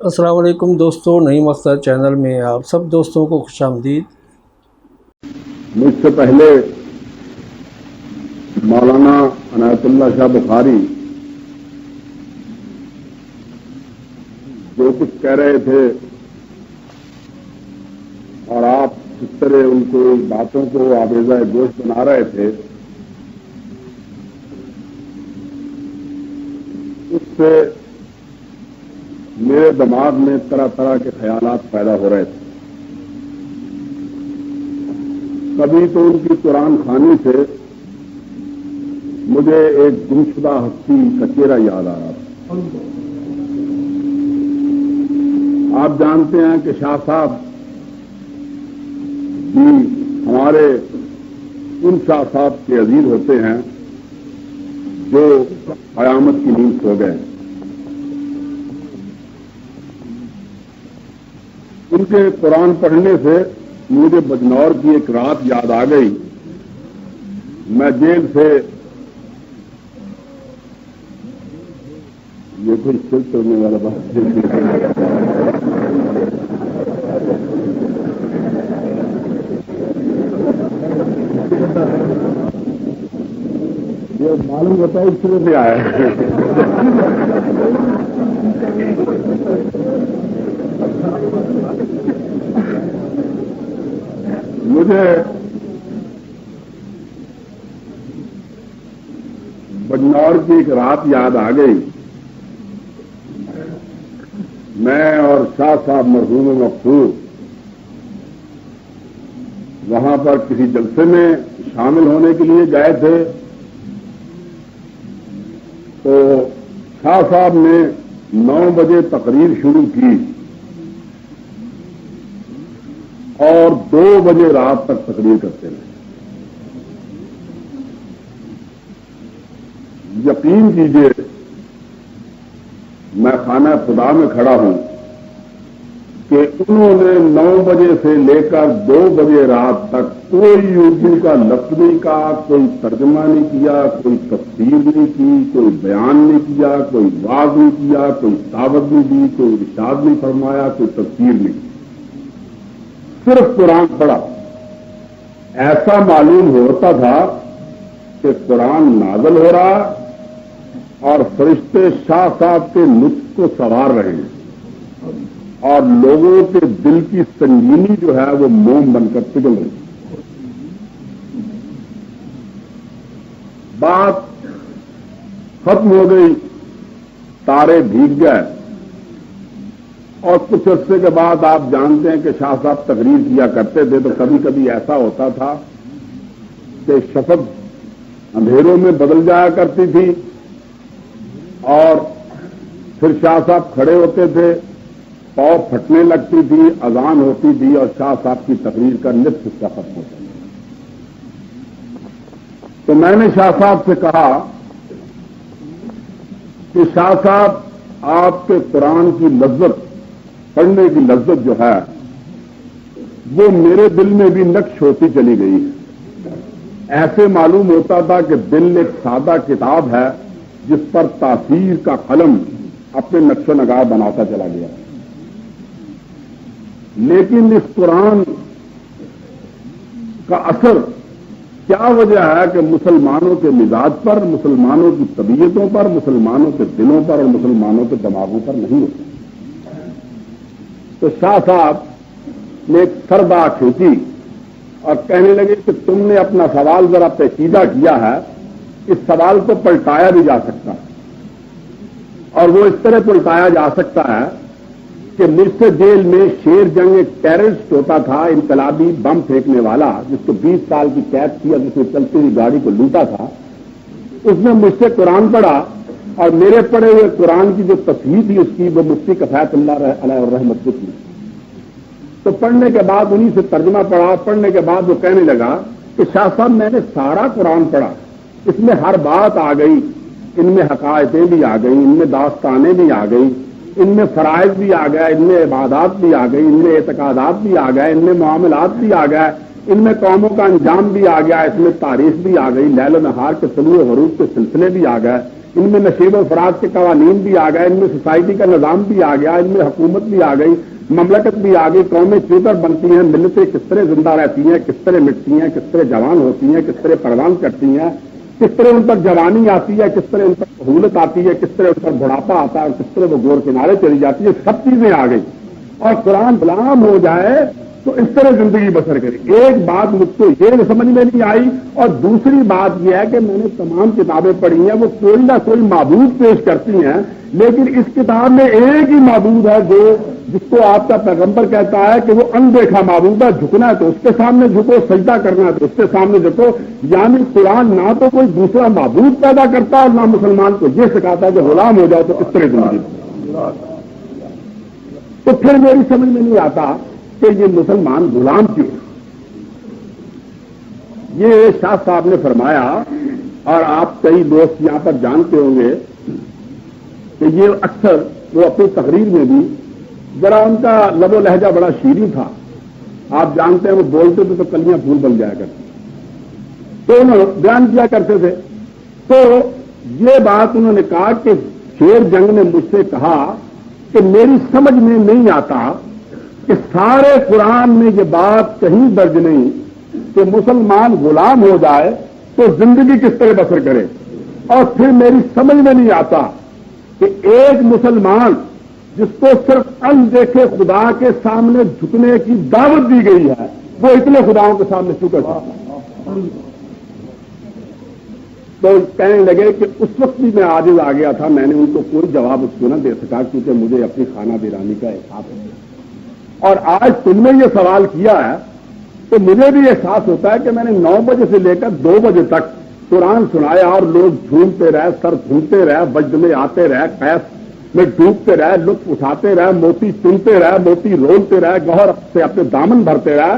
السلام علیکم دوستوں، نعیم اختر چینل میں آپ سب دوستوں کو خوش آمدید۔ مجھ سے پہلے مولانا عنایت اللہ شاہ بخاری جو کچھ کہہ رہے تھے اور آپ جس طرح ان کو باتوں کو آویزہ گوشت بنا رہے تھے، اس سے میرے دماغ میں طرح طرح کے خیالات پیدا ہو رہے تھے۔ کبھی تو ان کی قرآن خوانی سے مجھے ایک گمشدہ ہستی کا چہرہ یاد آ رہا تھا۔ آپ جانتے ہیں کہ شاہ صاحب بھی ہمارے ان شاہ صاحب کے عزیز ہوتے ہیں جو قیامت کی نیند سو گئے۔ ان کے قرآن پڑھنے سے مجھے بجنور کی ایک رات یاد آ گئی۔ میں جیل سے یہ کوئی شرک کرنے والا بات یہ معلوم ہوتا ہے اس طرح سے آیا ہے۔ مجھے بجنور کی ایک رات یاد آ گئی۔ میں اور شاہ صاحب مرحوم مقصود وہاں پر کسی جلسے میں شامل ہونے کے لیے گئے تھے، تو شاہ صاحب نے 9 بجے تقریر شروع کی اور 2 بجے رات تک تقریر کرتے رہے۔ یقین کیجئے میں خانہ خدا میں کھڑا ہوں کہ انہوں نے 9 بجے سے لے کر 2 بجے رات تک کوئی اردو کا لفظ نہیں کہا، کوئی ترجمہ نہیں کیا، کوئی تفسیر نہیں کی، کوئی بیان نہیں کیا، کوئی واعظ نہیں کیا، کوئی دعوت نہیں دی، کوئی ارشاد نہیں فرمایا، کوئی تفسیر نہیں کی، صرف قرآن پڑھا۔ ایسا معلوم ہوتا تھا کہ قرآن نازل ہو رہا اور فرشتے شاہ صاحب کے نطق کو سوار رہے ہیں اور لوگوں کے دل کی سنگینی جو ہے وہ موم بن کر پگھل رہی ہے۔ بات ختم ہو گئی، تارے بھیگ گئے اور کچھ عرصے کے بعد آپ جانتے ہیں کہ شاہ صاحب تقریر کیا کرتے تھے، تو کبھی کبھی ایسا ہوتا تھا کہ شفق اندھیروں میں بدل جایا کرتی تھی اور پھر شاہ صاحب کھڑے ہوتے تھے، پاؤں پھٹنے لگتی تھی، اذان ہوتی تھی اور شاہ صاحب کی تقریر کا نصف حصہ ختم ہوتا تھا۔ تو میں نے شاہ صاحب سے کہا کہ شاہ صاحب آپ کے قرآن کی لذت، پڑھنے کی لذت جو ہے وہ میرے دل میں بھی نقش ہوتی چلی گئی ہے۔ ایسے معلوم ہوتا تھا کہ دل ایک سادہ کتاب ہے جس پر تاثیر کا قلم اپنے نقش و نگار بناتا چلا گیا، لیکن اس قرآن کا اثر کیا وجہ ہے کہ مسلمانوں کے مزاج پر، مسلمانوں کی طبیعتوں پر، مسلمانوں کے دلوں پر اور مسلمانوں کے دماغوں پر نہیں ہوتا؟ تو شاہ صاحب نے ایک سردا کھینچی اور کہنے لگے کہ تم نے اپنا سوال ذرا پیچیدہ کیا ہے، اس سوال کو پلٹایا بھی جا سکتا ہے، اور وہ اس طرح پلٹایا جا سکتا ہے کہ مرچ جیل میں شیر جنگ ایک ٹیررسٹ ہوتا تھا، انقلابی بم پھینکنے والا، جس کو 20 سال کی قید تھی اور جس نے چلتی ہوئی گاڑی کو لوٹا تھا۔ اس نے مجھ سے قرآن پڑھا اور میرے پڑھے ہوئے قرآن کی جو تصحیح تھی اس کی وہ مفتی کفایت اللہ علیہ الرحمت کو تھی۔ تو پڑھنے کے بعد انہی سے ترجمہ پڑھا، پڑھنے کے بعد وہ کہنے لگا کہ شاہ صاحب میں نے سارا قرآن پڑھا، اس میں ہر بات آ گئی، ان میں حقائقیں بھی آ گئی، ان میں داستانیں بھی آ گئی، ان میں فرائض بھی آ گئے، ان میں عبادات بھی آ گئی، ان میں اعتقادات بھی آ گئے، ان میں معاملات بھی آ گئے، ان میں قوموں کا انجام بھی آ گیا، اس میں تاریخ بھی آ گئی، لیل و نہار کے طلوع و غروب کے سلسلے بھی آ گئے، ان میں نشیب و فراز کے قوانین بھی آ گئے، ان میں سوسائٹی کا نظام بھی آ گیا، ان میں حکومت بھی آ گئی، مملکت بھی آ گئی، قومیں چوتر بنتی ہیں، ملتیں کس طرح زندہ رہتی ہیں، کس طرح مٹتی ہیں، کس طرح جوان ہوتی ہیں، کس طرح پروان کرتی ہیں، کس طرح ان پر جوانی آتی ہے، کس طرح ان پر سہولت آتی ہے، کس طرح ان پر بڑھاپا آتا ہے، اور کس طرح وہ گور کنارے چلی جاتی ہے، سب چیزیں آ گئی۔ اور قرآن غلام ہو جائے تو اس طرح زندگی بسر کرے۔ ایک بات مجھ کو یہ سمجھ میں نہیں آئی، اور دوسری بات یہ ہے کہ میں نے تمام کتابیں پڑھی ہیں، وہ کوئی نہ کوئی معبود پیش کرتی ہیں، لیکن اس کتاب میں ایک ہی معبود ہے جس کو آپ کا پیغمبر کہتا ہے کہ وہ اندیکھا معبود ہے، جھکنا ہے تو اس کے سامنے جھکو، سجدہ کرنا ہے تو اس کے سامنے جھکو۔ یعنی قرآن نہ تو کوئی دوسرا معبود پیدا کرتا ہے اور نہ مسلمان کو یہ سکھاتا ہے کہ غلام ہو جاؤ تو اس طرح زندگی۔ تو پھر میری سمجھ میں نہیں آتا کہ یہ مسلمان غلام کیوں؟ یہ شاہ صاحب نے فرمایا، اور آپ کئی دوست یہاں پر جانتے ہوں گے کہ یہ اکثر وہ اپنی تقریر میں بھی، ذرا ان کا لب و لہجہ بڑا شیریں تھا، آپ جانتے ہیں وہ بولتے تھے تو کلیاں پھول بن جایا کرتی، تو انہوں نے بیان کیا کرتے تھے۔ تو یہ بات انہوں نے کہا کہ شیر جنگ نے مجھ سے کہا کہ میری سمجھ میں نہیں آتا کہ سارے قرآن میں یہ بات کہیں درج نہیں کہ مسلمان غلام ہو جائے تو زندگی کس طرح بسر کرے، اور پھر میری سمجھ میں نہیں آتا کہ ایک مسلمان جس کو صرف اندیکھے خدا کے سامنے جھکنے کی دعوت دی گئی ہے، وہ اتنے خداؤں کے سامنے جھکے گا۔ تو کہنے لگے کہ اس وقت بھی میں عاجز آ گیا تھا، میں نے ان کو کوئی جواب اس کو نہ دے سکا کیونکہ مجھے اپنی خانہ بیرانی کا احساس ہے۔ اور آج تم نے یہ سوال کیا ہے تو مجھے بھی احساس ہوتا ہے کہ میں نے 9 بجے سے لے کر 2 بجے تک قرآن سنایا اور لوگ جھومتے رہے، سر جھومتے رہے، وجد میں آتے رہے، قیس میں ڈوبتے رہے، لطف اٹھاتے رہے، موتی چنتے رہے، موتی رولتے رہے، گوہر سے اپنے دامن بھرتے رہے۔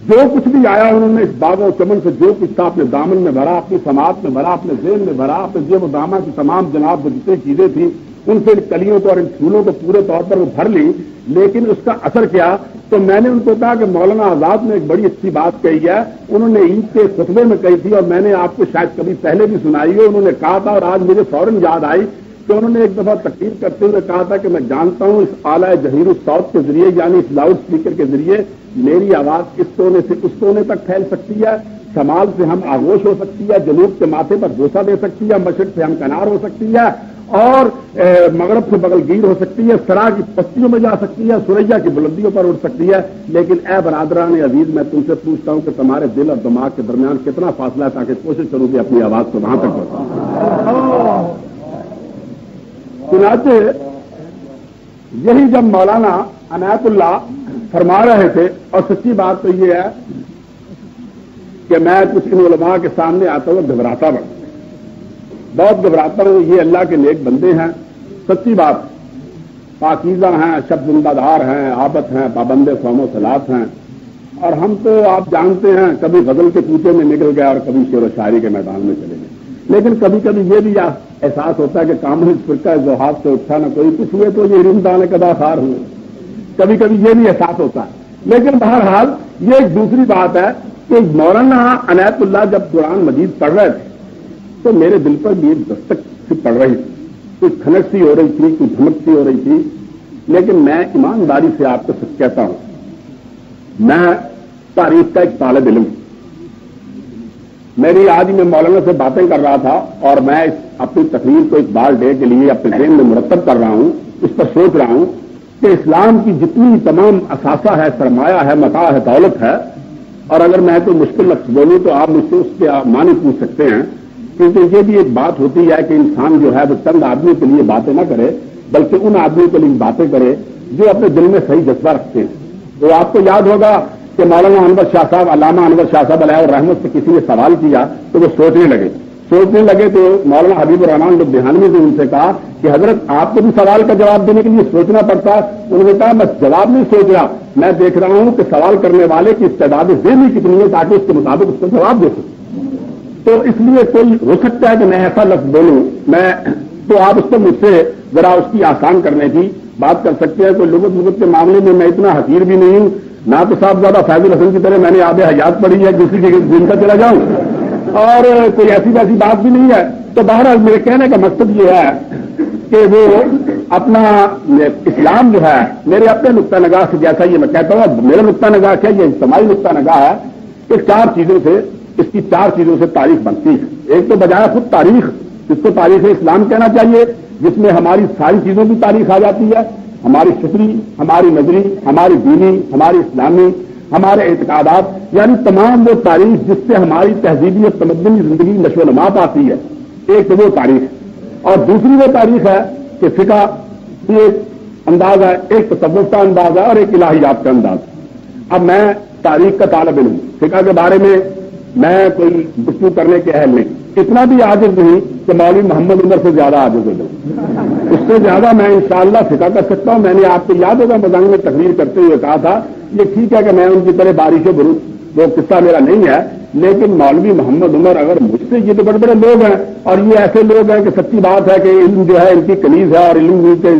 جو کچھ بھی آیا انہوں نے اس باغ و چمن سے جو کچھ تھا اپنے دامن میں بھرا، اپنی سماعت میں بھرا، اپنے ذہن میں بھرا، اپنے جیب و دامن کی تمام جناب جو جتنے چیزیں تھیں ان سے ان کلیوں کو اور ان پھولوں کو پورے طور پر وہ بھر لی۔ لیکن اس کا اثر کیا؟ تو میں نے ان کو کہا کہ مولانا آزاد نے ایک بڑی اچھی بات کہی ہے، انہوں نے عید کے خطبے میں کہی تھی اور میں نے آپ کو شاید کبھی پہلے بھی سنائی ہے، انہوں نے کہا تھا اور آج مجھے فوراً یاد آئی کہ انہوں نے ایک دفعہ تقریر کرتے ہوئے کہا تھا کہ میں جانتا ہوں اس اعلیٰ جہیر الصوت کے ذریعے یعنی اس لاؤڈ اسپیکر کے ذریعے میری آواز اس کونے سے اس کونے تک پھیل سکتی ہے، شمال سے ہم آغوش ہو سکتی ہے، جنوب کے ماتھے پر بوسہ دے سکتی ہے، مشرق سے ہم کنار ہو سکتی ہے، اور مغرب سے بغل گیر ہو سکتی ہے، سرا کی پستیوں میں جا سکتی ہے، سریا کی بلندیوں پر اٹھ سکتی ہے۔ لیکن اے برادران عزیز، میں تم سے پوچھتا ہوں کہ تمہارے دل اور دماغ کے درمیان کتنا فاصلہ ہے تاکہ کوشش کروں کہ اپنی آواز کو وہاں تک پہنچاؤں۔ چنانچہ یہی جب مولانا عنایت اللہ فرما رہے تھے، اور سچی بات تو یہ ہے کہ میں کچھ ان علماء کے سامنے آتا ہوں گھبراتا ہوں، بہت گھبراتا ہوں۔ یہ اللہ کے نیک بندے ہیں، سچی بات، پاکیزہ ہیں، شب زندہ دار ہیں، عابد ہیں، پابند صوم و صلات ہیں، اور ہم تو آپ جانتے ہیں کبھی غزل کے کوچے میں نکل گئے اور کبھی شعر و شاعری کے میدان میں چلے گئے۔ لیکن کبھی کبھی یہ بھی احساس ہوتا ہے کہ کامرس فرقہ زحاف سے اٹھا نہ کوئی کچھ ہوئے تو یہ رمدان قدا خار ہوئے، کبھی کبھی یہ بھی احساس ہوتا ہے۔ لیکن بہرحال یہ ایک دوسری بات ہے کہ مولانا عنایت اللہ جب قرآن مجید پڑھ رہے تھے تو میرے دل پر بھی ایک دستک سی پڑ رہی تھی، کچھ کھنک سی ہو رہی تھی، کچھ دھمک سی ہو رہی تھی۔ لیکن میں ایمانداری سے آپ کو سچ کہتا ہوں، میں تاریخ کا ایک طالب علم، میری آج میں مولانا سے باتیں کر رہا تھا اور میں اپنی تقریر کو اقبال ڈے کے لیے اپنے ذہن میں مرتب کر رہا ہوں، اس پر سوچ رہا ہوں کہ اسلام کی جتنی تمام اثاثہ ہے، سرمایہ ہے، متاع ہے، دولت ہے، اور اگر میں کوئی مشکل لفظ بولوں تو آپ مجھ سے اس کے معنی پوچھ سکتے ہیں، کیونکہ یہ بھی ایک بات ہوتی ہے کہ انسان جو ہے وہ چند آدمیوں کے لیے باتیں نہ کرے بلکہ ان آدمیوں کے لیے باتیں کرے جو اپنے دل میں صحیح جذبہ رکھتے ہیں۔ تو آپ کو یاد ہوگا کہ مولانا انور شاہ صاحب، علامہ انور شاہ صاحب علیہ الرحمت سے کسی نے سوال کیا تو وہ سوچنے لگے تو مولانا حبیب الرحمان لدھیانوی نے ان سے کہا کہ حضرت آپ کو بھی سوال کا جواب دینے کے لیے سوچنا پڑتا ہے؟ انہوں نے کہا میں جواب نہیں سوچ رہا، میں دیکھ رہا ہوں کہ سوال کرنے والے کی استعداد ذہنی کتنی ہے تاکہ اس کے مطابق اس کو جواب دے سکوں۔ تو اس لیے کوئی ہو سکتا ہے کہ میں ایسا لفظ بولوں، میں تو آپ اس پر مجھ سے ذرا اس کی آسان کرنے کی بات کر سکتے ہیں۔ کوئی لغت کے معاملے میں میں اتنا حقیر بھی نہیں ہوں، نہ تو صاحب زیادہ فیض الحسن کی طرح میں نے آب حیات پڑھی ہے دوسری جگہ دن کا چلا جاؤں، اور کوئی ایسی ویسی بات بھی نہیں ہے تو بہرحال میرے کہنے کا مقصد یہ ہے کہ وہ اپنا اسلام جو ہے میرے اپنے نقطہ نگاہ سے، جیسا یہ میں کہتا ہوں میرا نقطہ نگاہ کیا، یہ اجتماعی نقطہ نگاہ ہے کہ چار چیزوں سے، اس کی چار چیزوں سے تاریخ بنتی ہے۔ ایک تو بجائے خود تاریخ، جس کو تاریخ اسلام کہنا چاہیے، جس میں ہماری ساری چیزوں کی تاریخ آ جاتی ہے، ہماری فطری، ہماری نظری، ہماری دینی، ہماری اسلامی، ہمارے اعتقادات، یعنی تمام وہ تاریخ جس سے ہماری تہذیبی اور تمدنی زندگی نشو و نما پاتی ہے، ایک تو وہ تاریخ، اور دوسری وہ تاریخ ہے کہ فقہ یہ ایک انداز ہے، ایک تصوف کا انداز ہے اور ایک الہیات کا انداز ہے۔ اب میں تاریخ کا طالب علم، فقہ کے بارے میں میں کوئی گفتگو کرنے کے اہل نہیں، اتنا بھی عاجز نہیں کہ مولوی محمد عمر سے زیادہ عاجز ہو جاؤں، اس سے زیادہ میں انشاءاللہ فقہ کر سکتا ہوں۔ میں نے آپ کو یاد ہوگا مضامین میں تقریر کرتے ہوئے کہا تھا، یہ ٹھیک ہے کہ میں ان کی طرح بارش و برود وہ قصہ میرا نہیں ہے، لیکن مولوی محمد عمر اگر مجھ سے، یہ تو بڑے بڑے لوگ ہیں اور یہ ایسے لوگ ہیں کہ سچی بات ہے کہ علم جو ہے ان کی کنیز ہے، اور علم کے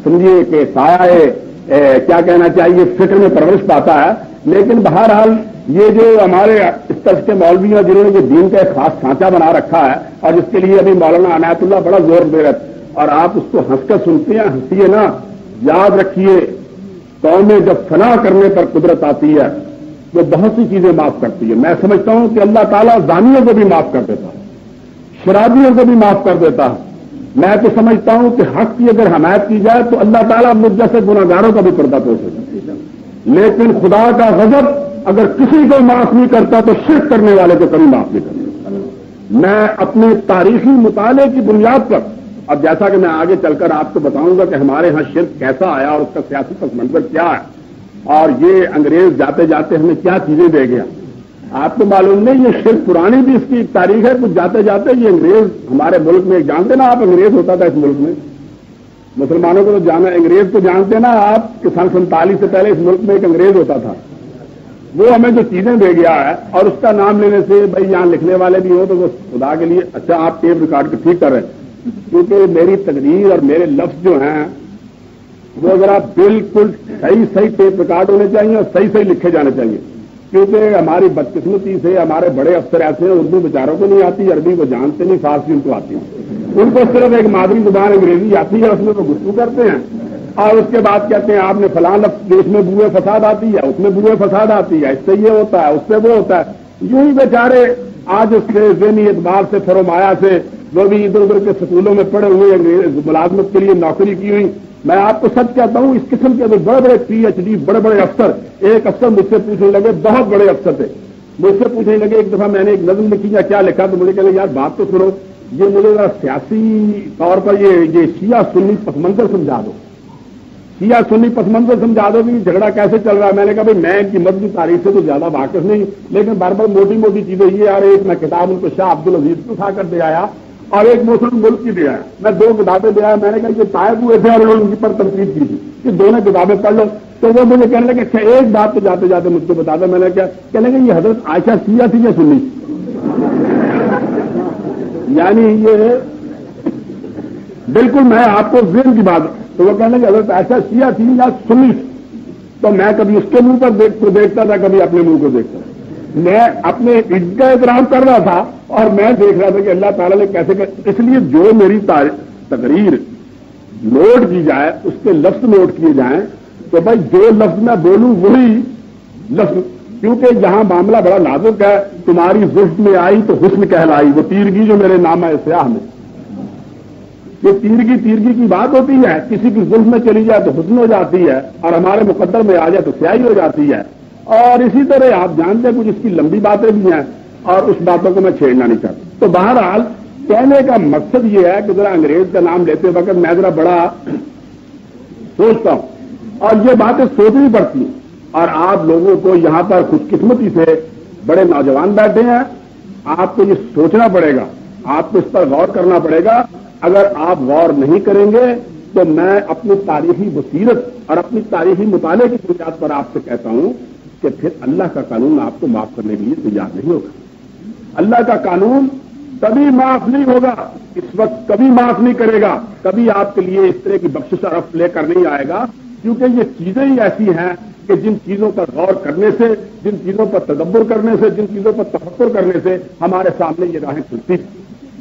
سمجھیے کہ سایہ ہے، کیا کہنا چاہیے، فکر میں پرورش پاتا ہے۔ لیکن بہرحال یہ جو ہمارے اس طرح کے مولوی ہیں جنہوں نے یہ دین کا ایک خاص ڈھانچہ بنا رکھا ہے، اور جس کے لیے ابھی مولانا عنایت اللہ بڑا زور دے رہے، اور آپ اس کو ہنس کر سنتے ہیں، ہنسیے نا، یاد رکھیے قومیں جب فنا کرنے پر قدرت آتی ہے وہ بہت سی چیزیں معاف کرتی ہے۔ میں سمجھتا ہوں کہ اللہ تعالیٰ زانیوں کو بھی معاف کر دیتا ہے، شرابیوں کو بھی معاف کر دیتا ہے۔ میں تو سمجھتا ہوں کہ حق کی اگر حمایت کی جائے تو اللہ تعالیٰ مجھ جیسے گناہگاروں کا بھی پردہ پوش ہو جائے، لیکن خدا کا غضب اگر کسی کو معاف نہیں کرتا تو شرک کرنے والے کو کبھی معاف نہیں کرتا۔ میں اپنے تاریخی مطالعے کی بنیاد پر، اب جیسا کہ میں آگے چل کر آپ کو بتاؤں گا کہ ہمارے ہاں شرک کیسا آیا اور اس کا سیاسی پس منظر کیا ہے، اور یہ انگریز جاتے جاتے ہمیں کیا چیزیں دے گیا، آپ کو معلوم نہیں۔ یہ شرک پرانی بھی اس کی ایک تاریخ ہے، کچھ جاتے جاتے یہ انگریز ہمارے ملک میں، جانتے نا آپ انگریز ہوتا تھا اس ملک میں، مسلمانوں کو تو جانا، انگریز کو جانتے نا آپ کہ سن 47 سے پہلے اس ملک میں ایک انگریز ہوتا تھا، وہ ہمیں جو چیزیں دے گیا ہے، اور اس کا نام لینے سے بھائی یہاں لکھنے والے بھی ہو تو وہ خدا کے لیے اچھا آپ ٹیپ ریکارڈ کے ٹھیک کر رہے ہیں، کیونکہ میری تقریر اور میرے لفظ جو ہیں وہ ذرا بالکل صحیح ٹیپ ریکارڈ ہونے چاہیے اور صحیح لکھے جانے چاہیے، کیونکہ ہماری بدقسمتی سے ہمارے بڑے افسر ایسے ہیں، اردو بیچاروں کو نہیں آتی، عربی کو جانتے نہیں، فارسی ان کو آتی ہے، ان کو صرف ایک مادری زبان انگریزی آتی ہے، اس میں وہ گفتگو کرتے ہیں اور اس کے بعد کہتے ہیں آپ نے فلاں لفظ، اس میں بوئے فساد آتی ہے، اس میں بوئے فساد آتی ہے، اس سے یہ ہوتا ہے، اس سے وہ ہوتا ہے، یوں ہی بیچارے آج اس کے ذہنی اعتبار سے فرمایا سے وہ بھی ادھر ادھر کے سکولوں میں پڑے ہوئے ملازمت کے لیے نوکری کی ہوئی۔ میں آپ کو سچ کہتا ہوں، اس قسم کے بڑے بڑے PhD بڑے بڑے افسر، ایک افسر مجھ سے پوچھنے لگے، بہت بڑے افسر تھے، مجھ سے پوچھنے لگے، ایک دفعہ میں نے ایک نظم لکھی یا کیا لکھا تو مجھے کہنے یار بات تو سنو، یہ مجھے ذرا سیاسی طور پر یہ شیعہ سنی پس منظر سمجھا دو، شیعہ سنی پس منظر سمجھا دو کہ جھگڑا کیسے چل رہا ہے۔ میں نے کہا بھائی میں ان کی مذہبی تاریخ سے تو زیادہ واقف نہیں، لیکن بار بار موٹی موٹی چیزیں یہ آ رہی، ایک میں کتاب ان کو شاہ عبدالعزیز کو اٹھا کر دے آیا اور ایک مسلم ملک کی دے آیا، میں 2 کتابیں دے آیا، میں نے کہا یہ طائب ہوئے تھے اور انہوں نے ان کی پر تنقید کی تھی کہ دونوں کتابیں پڑھ لو، تو وہ مجھے کہنے لگے اچھا ایک بات تو جاتے جاتے مجھ کو بتا دو۔ میں نے کیا کہنے لگے یہ حضرت عائشہ شیعہ تھی یا سنی، یعنی یہ بالکل میں آپ کو ذہن کی بات، تو وہ کہنے لگے حضرت عائشہ شیعہ تھی یا سنی تھی، تو میں کبھی اس کے منہ پر دیکھتا تھا، کبھی اپنے منہ کو دیکھتا تھا، میں اپنے عزت کا احترام کر رہا تھا اور میں دیکھ رہا تھا کہ اللہ تعالیٰ نے کیسے اس لیے جو میری تقریر نوٹ کی جائے اس کے لفظ نوٹ کیے جائیں، تو بھائی جو لفظ میں بولوں وہی لفظ، کیونکہ یہاں معاملہ بڑا نازک ہے، تمہاری زلف میں آئی تو حسن کہلائی، وہ تیرگی جو میرے نامہ سیاہ میں، یہ تیرگی کی بات ہوتی ہے، کسی کی زلف میں چلی جائے تو حسن ہو جاتی ہے اور ہمارے مقدر میں آ جائے تو سیاہی ہو جاتی ہے، اور اسی طرح آپ جانتے ہیں کچھ اس کی لمبی باتیں بھی ہیں اور اس باتوں کو میں چھیڑنا نہیں چاہتا۔ تو بہرحال کہنے کا مقصد یہ ہے کہ ذرا انگریز کا نام لیتے وقت میں ذرا بڑا سوچتا ہوں اور یہ باتیں سوچنی پڑتی ہیں، اور آپ لوگوں کو یہاں پر خوش قسمتی سے بڑے نوجوان بیٹھے ہیں، آپ کو یہ سوچنا پڑے گا، آپ کو اس پر غور کرنا پڑے گا۔ اگر آپ غور نہیں کریں گے تو میں اپنی تاریخی بصیرت اور اپنی تاریخی مطالعے کی بنیاد پر آپ سے کہتا ہوں کہ پھر اللہ کا قانون آپ کو معاف کرنے کے لیے تیار نہیں ہوگا۔ اللہ کا قانون کبھی معاف نہیں ہوگا، اس وقت کبھی معاف نہیں کرے گا، کبھی آپ کے لیے اس طرح کی بخشش اور عفو لے کر نہیں آئے گا، کیونکہ یہ چیزیں ہی ایسی ہیں کہ جن چیزوں پر غور کرنے سے، جن چیزوں پر تدبر کرنے سے، جن چیزوں پر تفکر کرنے سے ہمارے سامنے یہ راہیں کھلتی ہیں۔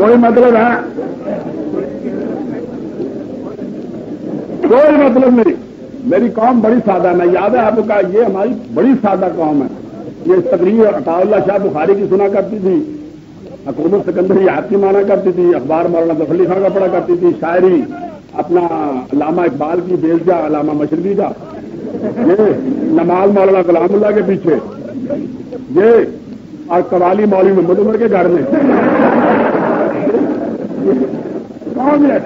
کوئی مطلب ہے؟ کوئی مطلب نہیں. میری قوم بڑی سادہ ہے. میں یاد ہے آپ کو کہا یہ ہماری بڑی سادہ قوم ہے. یہ تقریر عطا اللہ شاہ بخاری کی سنا کرتی تھی, حکومت سکندری یاد کی مانا کرتی تھی, اخبار مولانا ظفر علی خان کا پڑھا کرتی تھی, شاعری اپنا علامہ اقبال کی بیلجا علامہ مشرقی کا, یہ نماز مولانا غلام اللہ کے پیچھے, یہ اور قوالی مولوی محمد عمر کے گھر میں. کون ہے؟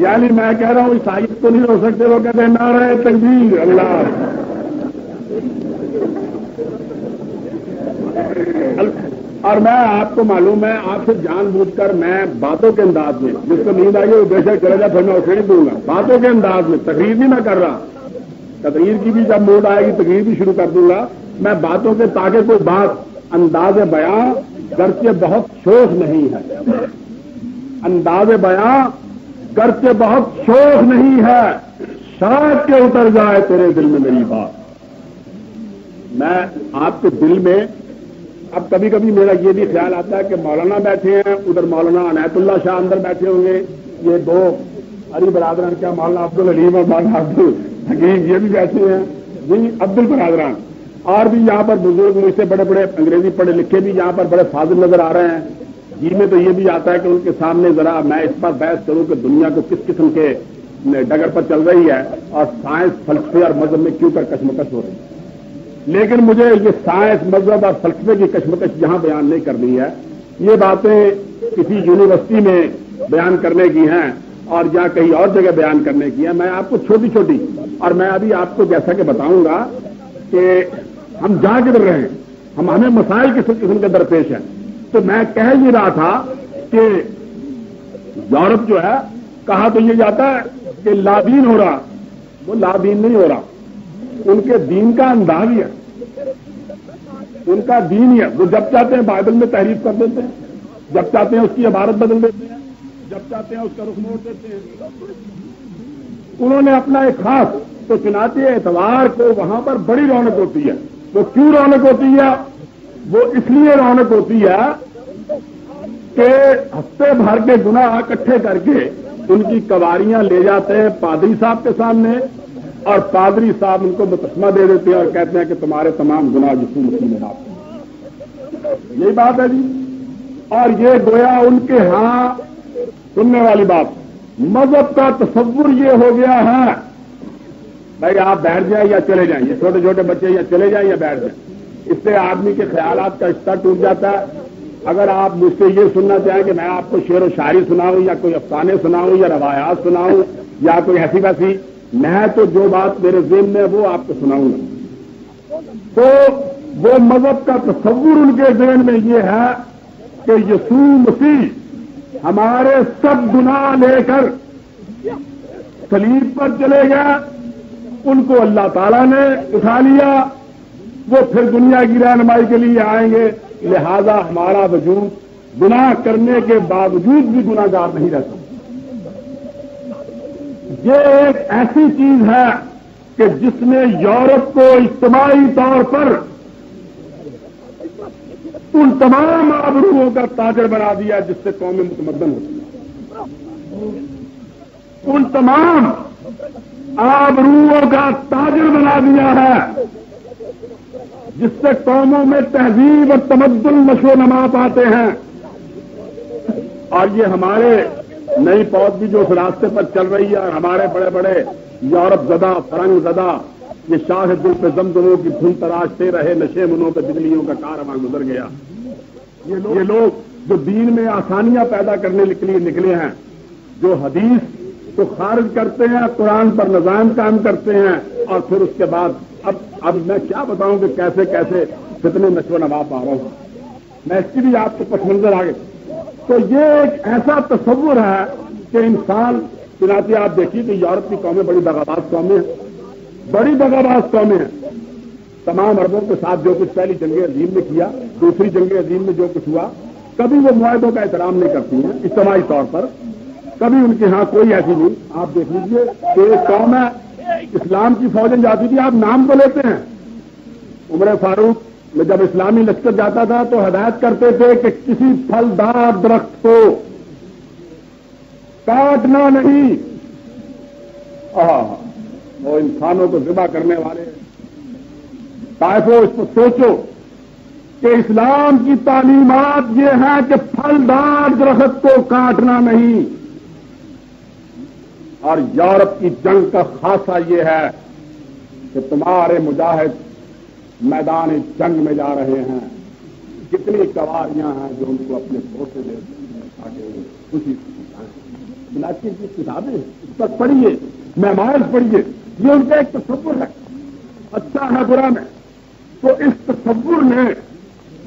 یعنی میں کہہ رہا ہوں عیسائیت تو نہیں ہو سکتے. وہ کہتے ہیں نعرہ تکبیر اللہ. اور میں آپ کو معلوم ہے, آپ سے جان بوجھ کر میں باتوں کے انداز میں, جس کو نیند آئی ہے وہ بے شک چلے جائے, پھر میں اسے نہیں دوں گا. باتوں کے انداز میں تقریر نہیں میں کر رہا. تقریر کی بھی جب موڈ آئے گی تقریر بھی شروع کر دوں گا. میں باتوں کے تاکہ کوئی بات انداز بیاں گرچہ بہت شوق نہیں ہے, انداز بیاں گرچہ بہت شوق نہیں ہے, شاید کہ اتر جائے تیرے دل میں میری بات. میں آپ کے دل میں اب کبھی کبھی میرا یہ بھی خیال آتا ہے کہ مولانا بیٹھے ہیں, ادھر مولانا عنایت اللہ شاہ اندر بیٹھے ہوں گے, یہ دو علی برادران کیا مولانا عبد العلیم اور مولانا عبد الحکیم یہ بھی بیٹھے ہیں, جی عبد البرادران, اور بھی یہاں پر بزرگ مجھ سے بڑے بڑے انگریزی پڑھے لکھے بھی یہاں پر بڑے فاضل نظر آ رہے ہیں. جی میں تو یہ بھی آتا ہے کہ ان کے سامنے ذرا میں اس پر بحث کروں کہ دنیا کو کس قسم کے ڈگر پر چل رہی ہے اور سائنس فلسفے اور مذہب میں کیوں کر کشمکش ہو رہی ہے. لیکن مجھے یہ سائنس مذہب اور فلسفے کی کشمکش یہاں بیان نہیں کرنی ہے. یہ باتیں کسی یونیورسٹی میں بیان کرنے کی ہیں اور یا کہیں اور جگہ بیان کرنے کی ہیں. میں آپ کو چھوٹی چھوٹی, اور میں ابھی آپ کو جیسا کہ بتاؤں گا کہ ہم جا کدھر رہے ہیں, ہمیں مسائل کس قسم کے درپیش ہیں. تو میں کہہ یہ رہا تھا کہ یورپ جو ہے کہا تو یہ جاتا ہے کہ لادین ہو رہا, وہ لادین نہیں ہو رہا. ان کے دین کا انداز ہی ہے, ان کا دین ہی ہے. وہ جب چاہتے ہیں بائبل میں تحریف کر دیتے ہیں, جب چاہتے ہیں اس کی عبارت بدل دیتے ہیں, جب چاہتے ہیں اس کا رخ موڑ دیتے ہیں. انہوں نے اپنا ایک خاص, تو چنانچہ اتوار کو وہاں پر بڑی رونق ہوتی ہے. وہ کیوں رونق ہوتی ہے؟ وہ اس لیے رونق ہوتی ہے کہ ہفتے بھر کے گناہ اکٹھے کر کے ان کی قواریاں لے جاتے ہیں پادری صاحب کے سامنے, اور پادری صاحب ان کو مقدمہ دے دیتے ہیں اور کہتے ہیں کہ تمہارے تمام گناہ یسوع مسیح میں معاف ہیں. یہی بات ہے جی. اور یہ گویا ان کے ہاں سننے والی بات. مذہب کا تصور یہ ہو گیا ہے بھائی آپ بیٹھ جائیں یا چلے جائیں, یہ چھوٹے چھوٹے بچے یا چلے جائیں یا بیٹھ جائیں. اس سے آدمی کے خیالات کا رشتہ ٹوٹ جاتا ہے. اگر آپ مجھ سے یہ سننا چاہیں کہ میں آپ کو شعر و شاعری سناؤں یا کوئی افسانے سناؤں یا روایات سناؤں یا کوئی ایسی ویسی, میں تو جو بات میرے ذہن میں وہ آپ کو سناؤں گا. تو وہ مذہب کا تصور ان کے ذہن میں یہ ہے کہ یسوع مسیح ہمارے سب گناہ لے کر صلیب پر چلے گئے, ان کو اللہ تعالیٰ نے اٹھا لیا, وہ پھر دنیا کی رہنمائی کے لیے آئیں گے. لہذا ہمارا وجود گناہ کرنے کے باوجود بھی گناہ گار نہیں رہتا. یہ ایک ایسی چیز ہے کہ جس نے یورپ کو اجتماعی طور پر ان تمام آبروؤں کا تاجر بنا دیا جس سے قومیں متمدن ہوتی ہیں. ان تمام آبروؤں کا تاجر بنا دیا ہے جس سے قوموں میں تہذیب اور تمدن نشو و نما پاتے ہیں. اور یہ ہمارے نئی فوج بھی جو اس راستے پر چل رہی ہے, اور ہمارے بڑے بڑے یورپ زدہ فرنگ زدہ یہ شاہ دل پہ زمزموں کی دھن تراشتے رہے, نشے منوں پہ بجلیوں کا کارواں گزر گیا. یہ لوگ جو دین میں آسانیاں پیدا کرنے کے لیے نکلے ہیں, جو حدیث کو خارج کرتے ہیں, قرآن پر نظام قائم کرتے ہیں, اور پھر اس کے بعد اب میں کیا بتاؤں کہ کیسے کیسے کتنے نشو و نما پا رہا ہوں. میں اس کی بھی آپ کو پس منظر آگے. تو یہ ایک ایسا تصور ہے کہ انسان, چنانچہ آپ دیکھیے کہ یورپ کی قومیں بڑی دغاباز قومیں ہیں, بڑی دغاباز قومیں ہیں. تمام عربوں کے ساتھ جو کچھ پہلی جنگ عظیم میں کیا, دوسری جنگ عظیم میں جو کچھ ہوا, کبھی وہ معاہدوں کا احترام نہیں کرتی ہیں اجتماعی طور پر, کبھی ان کے ہاں کوئی ایسی نہیں. آپ دیکھ لیجیے کہ ایک قوم ہے اسلام کی فوجیں جاتی تھی, آپ نام تو لیتے ہیں, عمر فاروق, میں جب اسلامی لشکر جاتا تھا تو ہدایت کرتے تھے کہ کسی پھلدار درخت کو کاٹنا نہیں. وہ انسانوں کو ذبح کرنے والے طائفوں اس کو سوچو کہ اسلام کی تعلیمات یہ ہے کہ پھلدار درخت کو کاٹنا نہیں. اور یورپ کی جنگ کا خاصہ یہ ہے کہ تمہارے مجاہد میدان جنگ میں جا رہے ہیں, کتنی کواریاں ہیں جو ان کو اپنے بھروسے دیتے ہیں تاکہ وہ خوشی کی کتابیں اس پر پڑھیے, مہمائش پڑھیے, یہ ان کا ایک تصور ہے, اچھا ہے برا میں. تو اس تصور نے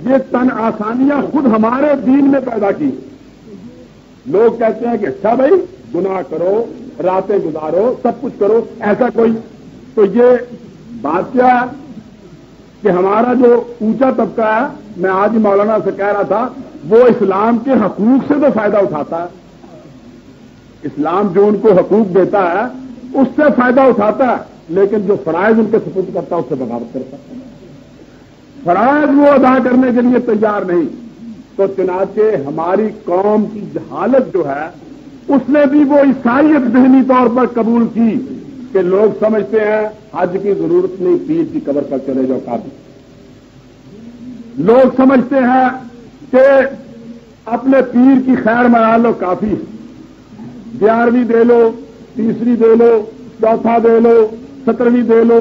یہ تن آسانیاں خود ہمارے دین میں پیدا کی. لوگ کہتے ہیں کہ اچھا بھائی گناہ کرو, راتیں گزارو, سب کچھ کرو, ایسا کوئی. تو یہ بات کیا ہے کہ ہمارا جو اونچا طبقہ ہے, میں آج ہی مولانا سے کہہ رہا تھا, وہ اسلام کے حقوق سے تو فائدہ اٹھاتا ہے. اسلام جو ان کو حقوق دیتا ہے اس سے فائدہ اٹھاتا ہے, لیکن جو فرائض ان کے سپرد کرتا ہے اس سے بغاوت کرتا ہے. فرائض وہ ادا کرنے کے لیے تیار نہیں. تو چنانچہ ہماری قوم کی حالت جو ہے اس نے بھی وہ عیسائیت ذہنی طور پر قبول کی کہ لوگ سمجھتے ہیں حج کی ضرورت نہیں, پیر کی قبر پر چلے جاؤ کافی. لوگ سمجھتے ہیں کہ اپنے پیر کی خیر منا لو کافی, 11ویں دے لو, 30ویں دے لو, 4تھا دے لو, 17ویں دے لو,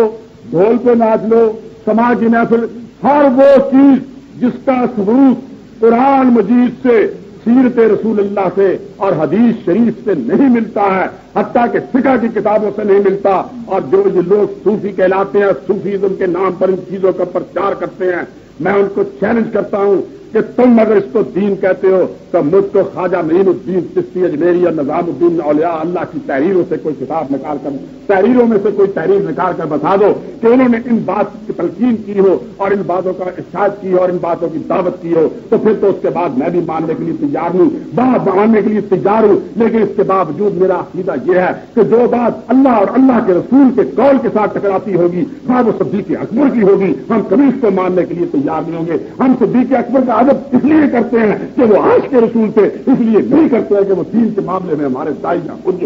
ڈھول پہ ناچ لو, سماج کی محفل, ہر وہ چیز جس کا ثبوت قرآن مجید سے, سیرت رسول اللہ سے اور حدیث شریف سے نہیں ملتا ہے, حتیٰ کہ فقہ کی کتابوں سے نہیں ملتا. اور جو یہ لوگ صوفی کہلاتے ہیں, صوفیزم کے نام پر ان چیزوں کا پرچار کرتے ہیں, میں ان کو چیلنج کرتا ہوں کہ تم اگر اس کو دین کہتے ہو تو مجھ کو خواجہ معین الدین چشتی اجمیری اور نظام الدین اولیاء اللہ کی تحریروں سے کوئی کتاب نکال کر, تحریروں میں سے کوئی تحریر نکال کر بتا دو کہ انہوں نے ان بات کی تلقین کی ہو اور ان باتوں کا ارشاد کی ہو اور ان باتوں کی دعوت کی ہو. تو پھر تو اس کے بعد میں بھی ماننے کے لیے تیار ہوں, بات ماننے کے لیے تیار ہوں. لیکن اس کے باوجود میرا عقیدہ یہ ہے کہ جو بات اللہ اور اللہ کے رسول کے قول کے ساتھ ٹکراتی ہوگی, خواہ وہ صدیق اکبر کی ہوگی, ہم کبھی اس کو ماننے کے لیے تیار نہیں ہوں گے. ہم صدیق اکبر کا ادب اس لیے کرتے ہیں کہ وہ آج کے رسول تھے, اس لیے نہیں کرتے ہیں کہ وہ دین کے معاملے میں ہمارے دائی جان خود.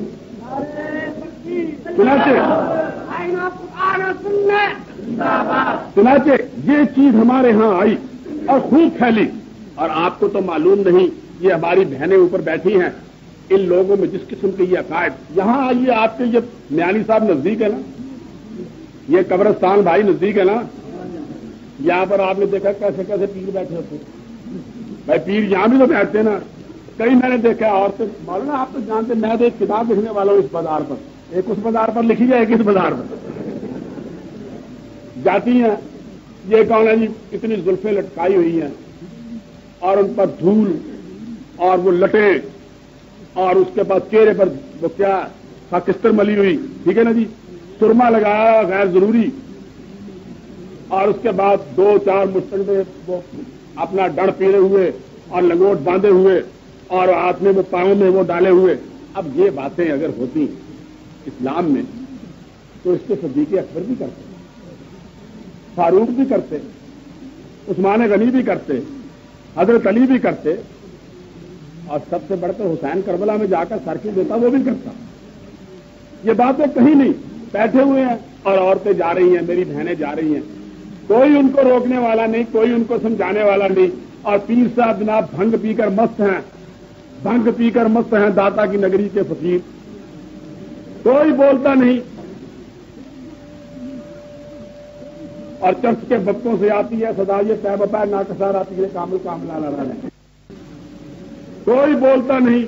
چنانچہ یہ چیز ہمارے ہاں آئی اور خوب پھیلی. اور آپ کو تو معلوم نہیں, یہ ہماری بہنیں اوپر بیٹھی ہیں, ان لوگوں میں جس قسم کے یہ عقائد. یہاں آئیے, آپ کے یہ میانی صاحب نزدیک ہے نا, یہ قبرستان بھائی نزدیک ہے نا, یہاں پر آپ نے دیکھا کیسے کیسے پیر بیٹھے ہوتے. بھائی پیر یہاں بھی تو بیٹھتے ہیں نا, کئی میں نے دیکھا. عورتیں, مولانا آپ تو جانتے, میں تو ایک کتاب لکھنے والا ہوں اس بازار پر, ایک اس بازار پر لکھی ہے, ایک اس بازار پر جاتی ہیں. یہ کون ہے جی, اتنی زلفیں لٹکائی ہوئی ہیں اور ان پر دھول اور وہ لٹیں, اور اس کے بعد چہرے پر وہ کیا خاکستر ملی ہوئی, ٹھیک ہے نا جی, سرما لگایا غیر ضروری, اور اس کے بعد 2-4 مستقبل وہ اپنا ڈڑ پیرے ہوئے اور لنگوٹ باندھے ہوئے اور ہاتھ میں وہ پاؤں میں وہ ڈالے ہوئے. اب یہ باتیں اگر ہوتی اسلام میں تو اس کے صدیق اکبر بھی کرتے, فاروق بھی کرتے, عثمان غنی بھی کرتے, حضرت علی بھی کرتے, اور سب سے بڑھ کر حسین کربلا میں جا کر سر کی دیتا وہ بھی کرتا. یہ باتیں کہیں نہیں, بیٹھے ہوئے ہیں اور عورتیں جا رہی ہیں, میری بہنیں جا رہی ہیں, کوئی ان کو روکنے والا نہیں, کوئی ان کو سمجھانے والا نہیں. اور پیر صاحب جناب بھنگ پی کر مست ہیں, بھنگ پی کر مست ہیں, داتا کی نگری کے فقیر, کوئی بولتا نہیں. اور چرچ کے بچوں سے آتی ہے صدا, یہ پہ بپیر ناکسار آتی ہے, کامل کامل لا رہا, کوئی بولتا نہیں.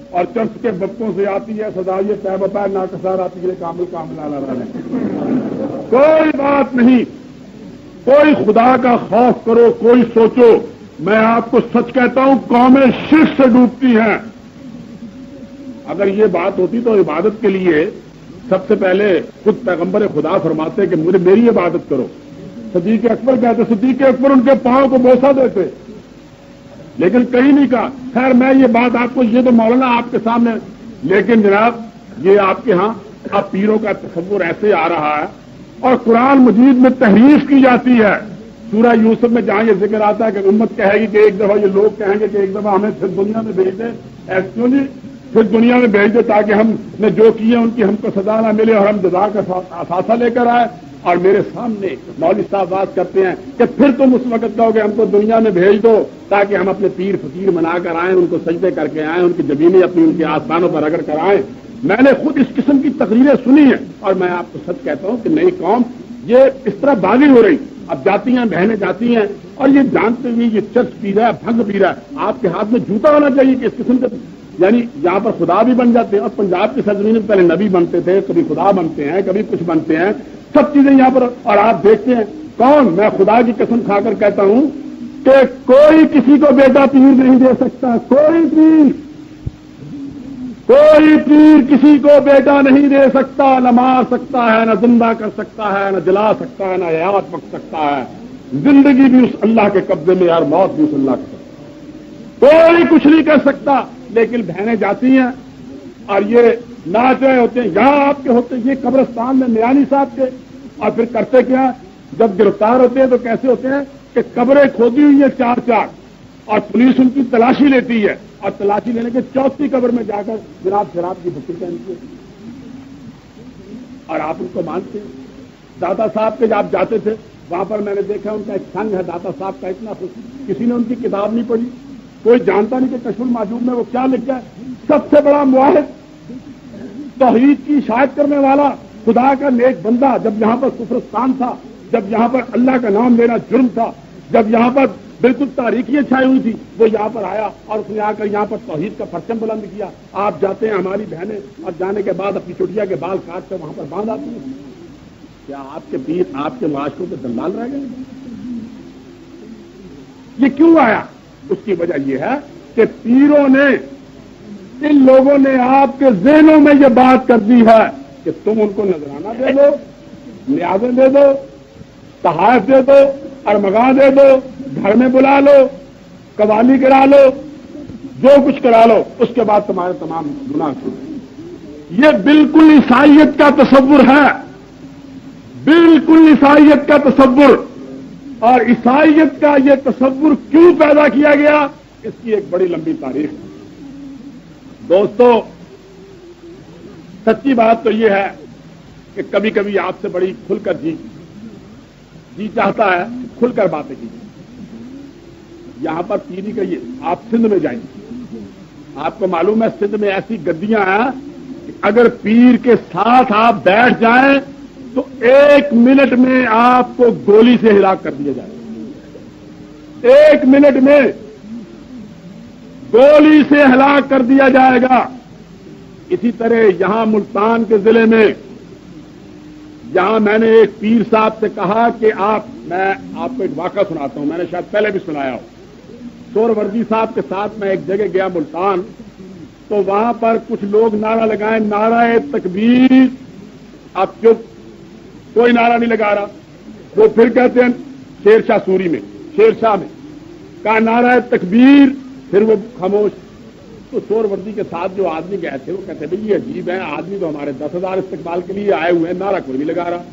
اور چرچ کے بچوں سے آتی ہے صدا, یہ پہ بپیر ناکسار آتی ہے, کامل کامل لا رہا, کوئی بات نہیں. کوئی خدا کا خوف کرو, کوئی سوچو. میں آپ کو سچ کہتا ہوں, قومیں شرک سے ڈوبتی ہیں. اگر یہ بات ہوتی تو عبادت کے لیے سب سے پہلے خود پیغمبر خدا فرماتے کہ مجھے میری عبادت کرو. صدیق اکبر کہتے, صدیق اکبر ان کے پاؤں کو بوسہ دیتے, لیکن کہیں نہیں کہا. خیر میں یہ بات آپ کو, یہ تو مولانا آپ کے سامنے, لیکن جناب یہ آپ کے ہاں اب پیروں کا تصور ایسے آ رہا ہے اور قرآن مجید میں تحریف کی جاتی ہے. سورہ یوسف میں جہاں یہ ذکر آتا ہے کہ امت کہے گی کہ ایک دفعہ یہ لوگ کہیں گے کہ ایک دفعہ ہمیں پھر دنیا میں بھیج دے. ایسا کیوں نہیں؟ پھر دنیا میں بھیج دے تاکہ ہم نے جو کیے ان کی ہم کو سزا نہ ملے اور ہم جزا کا اثاثہ لے کر آئے. اور میرے سامنے مولوی صاحب بات کرتے ہیں کہ پھر تم اس وقت کہو کہ ہم کو دنیا میں بھیج دو تاکہ ہم اپنے پیر فقیر منا کر آئیں, ان کو سجدے کر کے آئیں, ان کی زمینیں اپنی ان کے آسمانوں پر رگڑ کر آئیں. میں نے خود اس قسم کی تقریریں سنی ہیں اور میں آپ کو سچ کہتا ہوں کہ نئی قوم یہ اس طرح باغی ہو رہی. اب جاتی ہیں بہنیں جاتی ہیں اور یہ جانتے ہوئے یہ چرچ پی رہا ہے, بھنگ پی رہا ہے. آپ کے ہاتھ میں جوتا ہونا چاہیے کہ اس قسم کے یعنی یہاں پر خدا بھی بن جاتے ہیں. اور پنجاب کی سرزمین میں پہلے نبی بنتے تھے, کبھی خدا بنتے ہیں, کبھی کچھ بنتے ہیں, سب چیزیں یہاں پر. اور آپ دیکھتے ہیں کون, میں خدا کی قسم کھا کر کہتا ہوں کہ کوئی کسی کو بیٹا پیر نہیں دے سکتا. کوئی پیر کسی کو بیٹا نہیں دے سکتا, نہ مار سکتا ہے, نہ زندہ کر سکتا ہے, نہ جلا سکتا ہے, نہ حیات بخش سکتا ہے. زندگی بھی اس اللہ کے قبضے میں اور موت بھی اس اللہ کے قبضے میں. کوئی کچھ نہیں کر سکتا. لیکن بہنیں جاتی ہیں اور یہ ناچ رہے ہوتے ہیں. یہاں آپ کے ہوتے ہیں یہ قبرستان میں میانی صاحب کے. اور پھر کرتے کیا, جب گرفتار ہوتے ہیں تو کیسے ہوتے ہیں کہ قبریں کھودی ہوئی ہیں 4 اور پولیس ان کی تلاشی لیتی ہے. اور تلاشی لینے کے 4تھی قبر میں جا کر جناب شراب کی بکری پہنتی ہے. اور آپ ان کو مانتے ہیں. داتا صاحب کے جب جاتے تھے وہاں پر میں نے دیکھا ان کا ایک سنگ ہے داتا صاحب کا, اتنا کسی نے ان کی کتاب نہیں پڑھی. کوئی جانتا نہیں کہ کشف المحجوب میں وہ کیا لکھا ہے. سب سے بڑا معاہد, توحید کی اشاعت کرنے والا, خدا کا نیک بندہ. جب یہاں پر کفرستان تھا, جب یہاں پر اللہ کا نام لینا جرم تھا, جب یہاں پر بالکل تاریخیاں چھائی ہوئی تھی, وہ یہاں پر آیا اور اس نے آ کر یہاں پر توحید کا پرچم بلند کیا. آپ جاتے ہیں ہماری بہنیں اور جانے کے بعد اپنی چٹیا کے بال کاٹ کر وہاں پر باندھ آتی ہیں. کیا آپ کے پیر آپ کے معاشروں کے دلال رہ گئے؟ یہ کیوں آیا؟ اس کی وجہ یہ ہے کہ پیروں نے, ان لوگوں نے آپ کے ذہنوں میں یہ بات کر دی ہے کہ تم ان کو نذرانہ دے دو, نیازیں دے دو, تحائف دے دو, ارمغاں دے دو, گھر میں بلا لو, قوالی کرا لو, جو کچھ کرا لو, اس کے بعد تمہارے تمام گناہ چھوٹ. یہ بالکل عیسائیت کا تصور ہے, بالکل عیسائیت کا تصور. اور عیسائیت کا یہ تصور کیوں پیدا کیا گیا, اس کی ایک بڑی لمبی تاریخ ہے. دوستو, سچی بات تو یہ ہے کہ کبھی کبھی آپ سے بڑی کھل کر جی چاہتا ہے کھل کر باتیں کیجیے. یہاں پر پیری کہیے, آپ سندھ میں جائیں, آپ کو معلوم ہے سندھ میں ایسی گدیاں ہیں کہ اگر پیر کے ساتھ آپ بیٹھ جائیں تو 1 منٹ میں آپ کو گولی سے ہلاک کر دیا جائے. 1 منٹ میں گولی سے ہلاک کر دیا جائے گا. اسی طرح یہاں ملتان کے ضلع میں, یہاں میں نے ایک پیر صاحب سے کہا کہ میں آپ کو ایک واقعہ سناتا ہوں, میں نے شاید پہلے بھی سنایا ہو. سور وردی صاحب کے ساتھ میں ایک جگہ گیا ملتان, تو وہاں پر کچھ لوگ نعرہ لگائیں, نعرہ تکبیر. اب چپ, کوئی نعرہ نہیں لگا رہا. وہ پھر کہتے ہیں شیر شاہ سوری میں, شیر شاہ میں کہا نعرہ تکبیر, پھر وہ خاموش. تو سور وردی کے ساتھ جو آدمی گئے تھے وہ کہتے بھائی یہ عجیب ہے, آدمی تو ہمارے 10,000 استقبال کے لیے آئے ہوئے ہیں, نعرہ کوئی نہیں لگا رہا.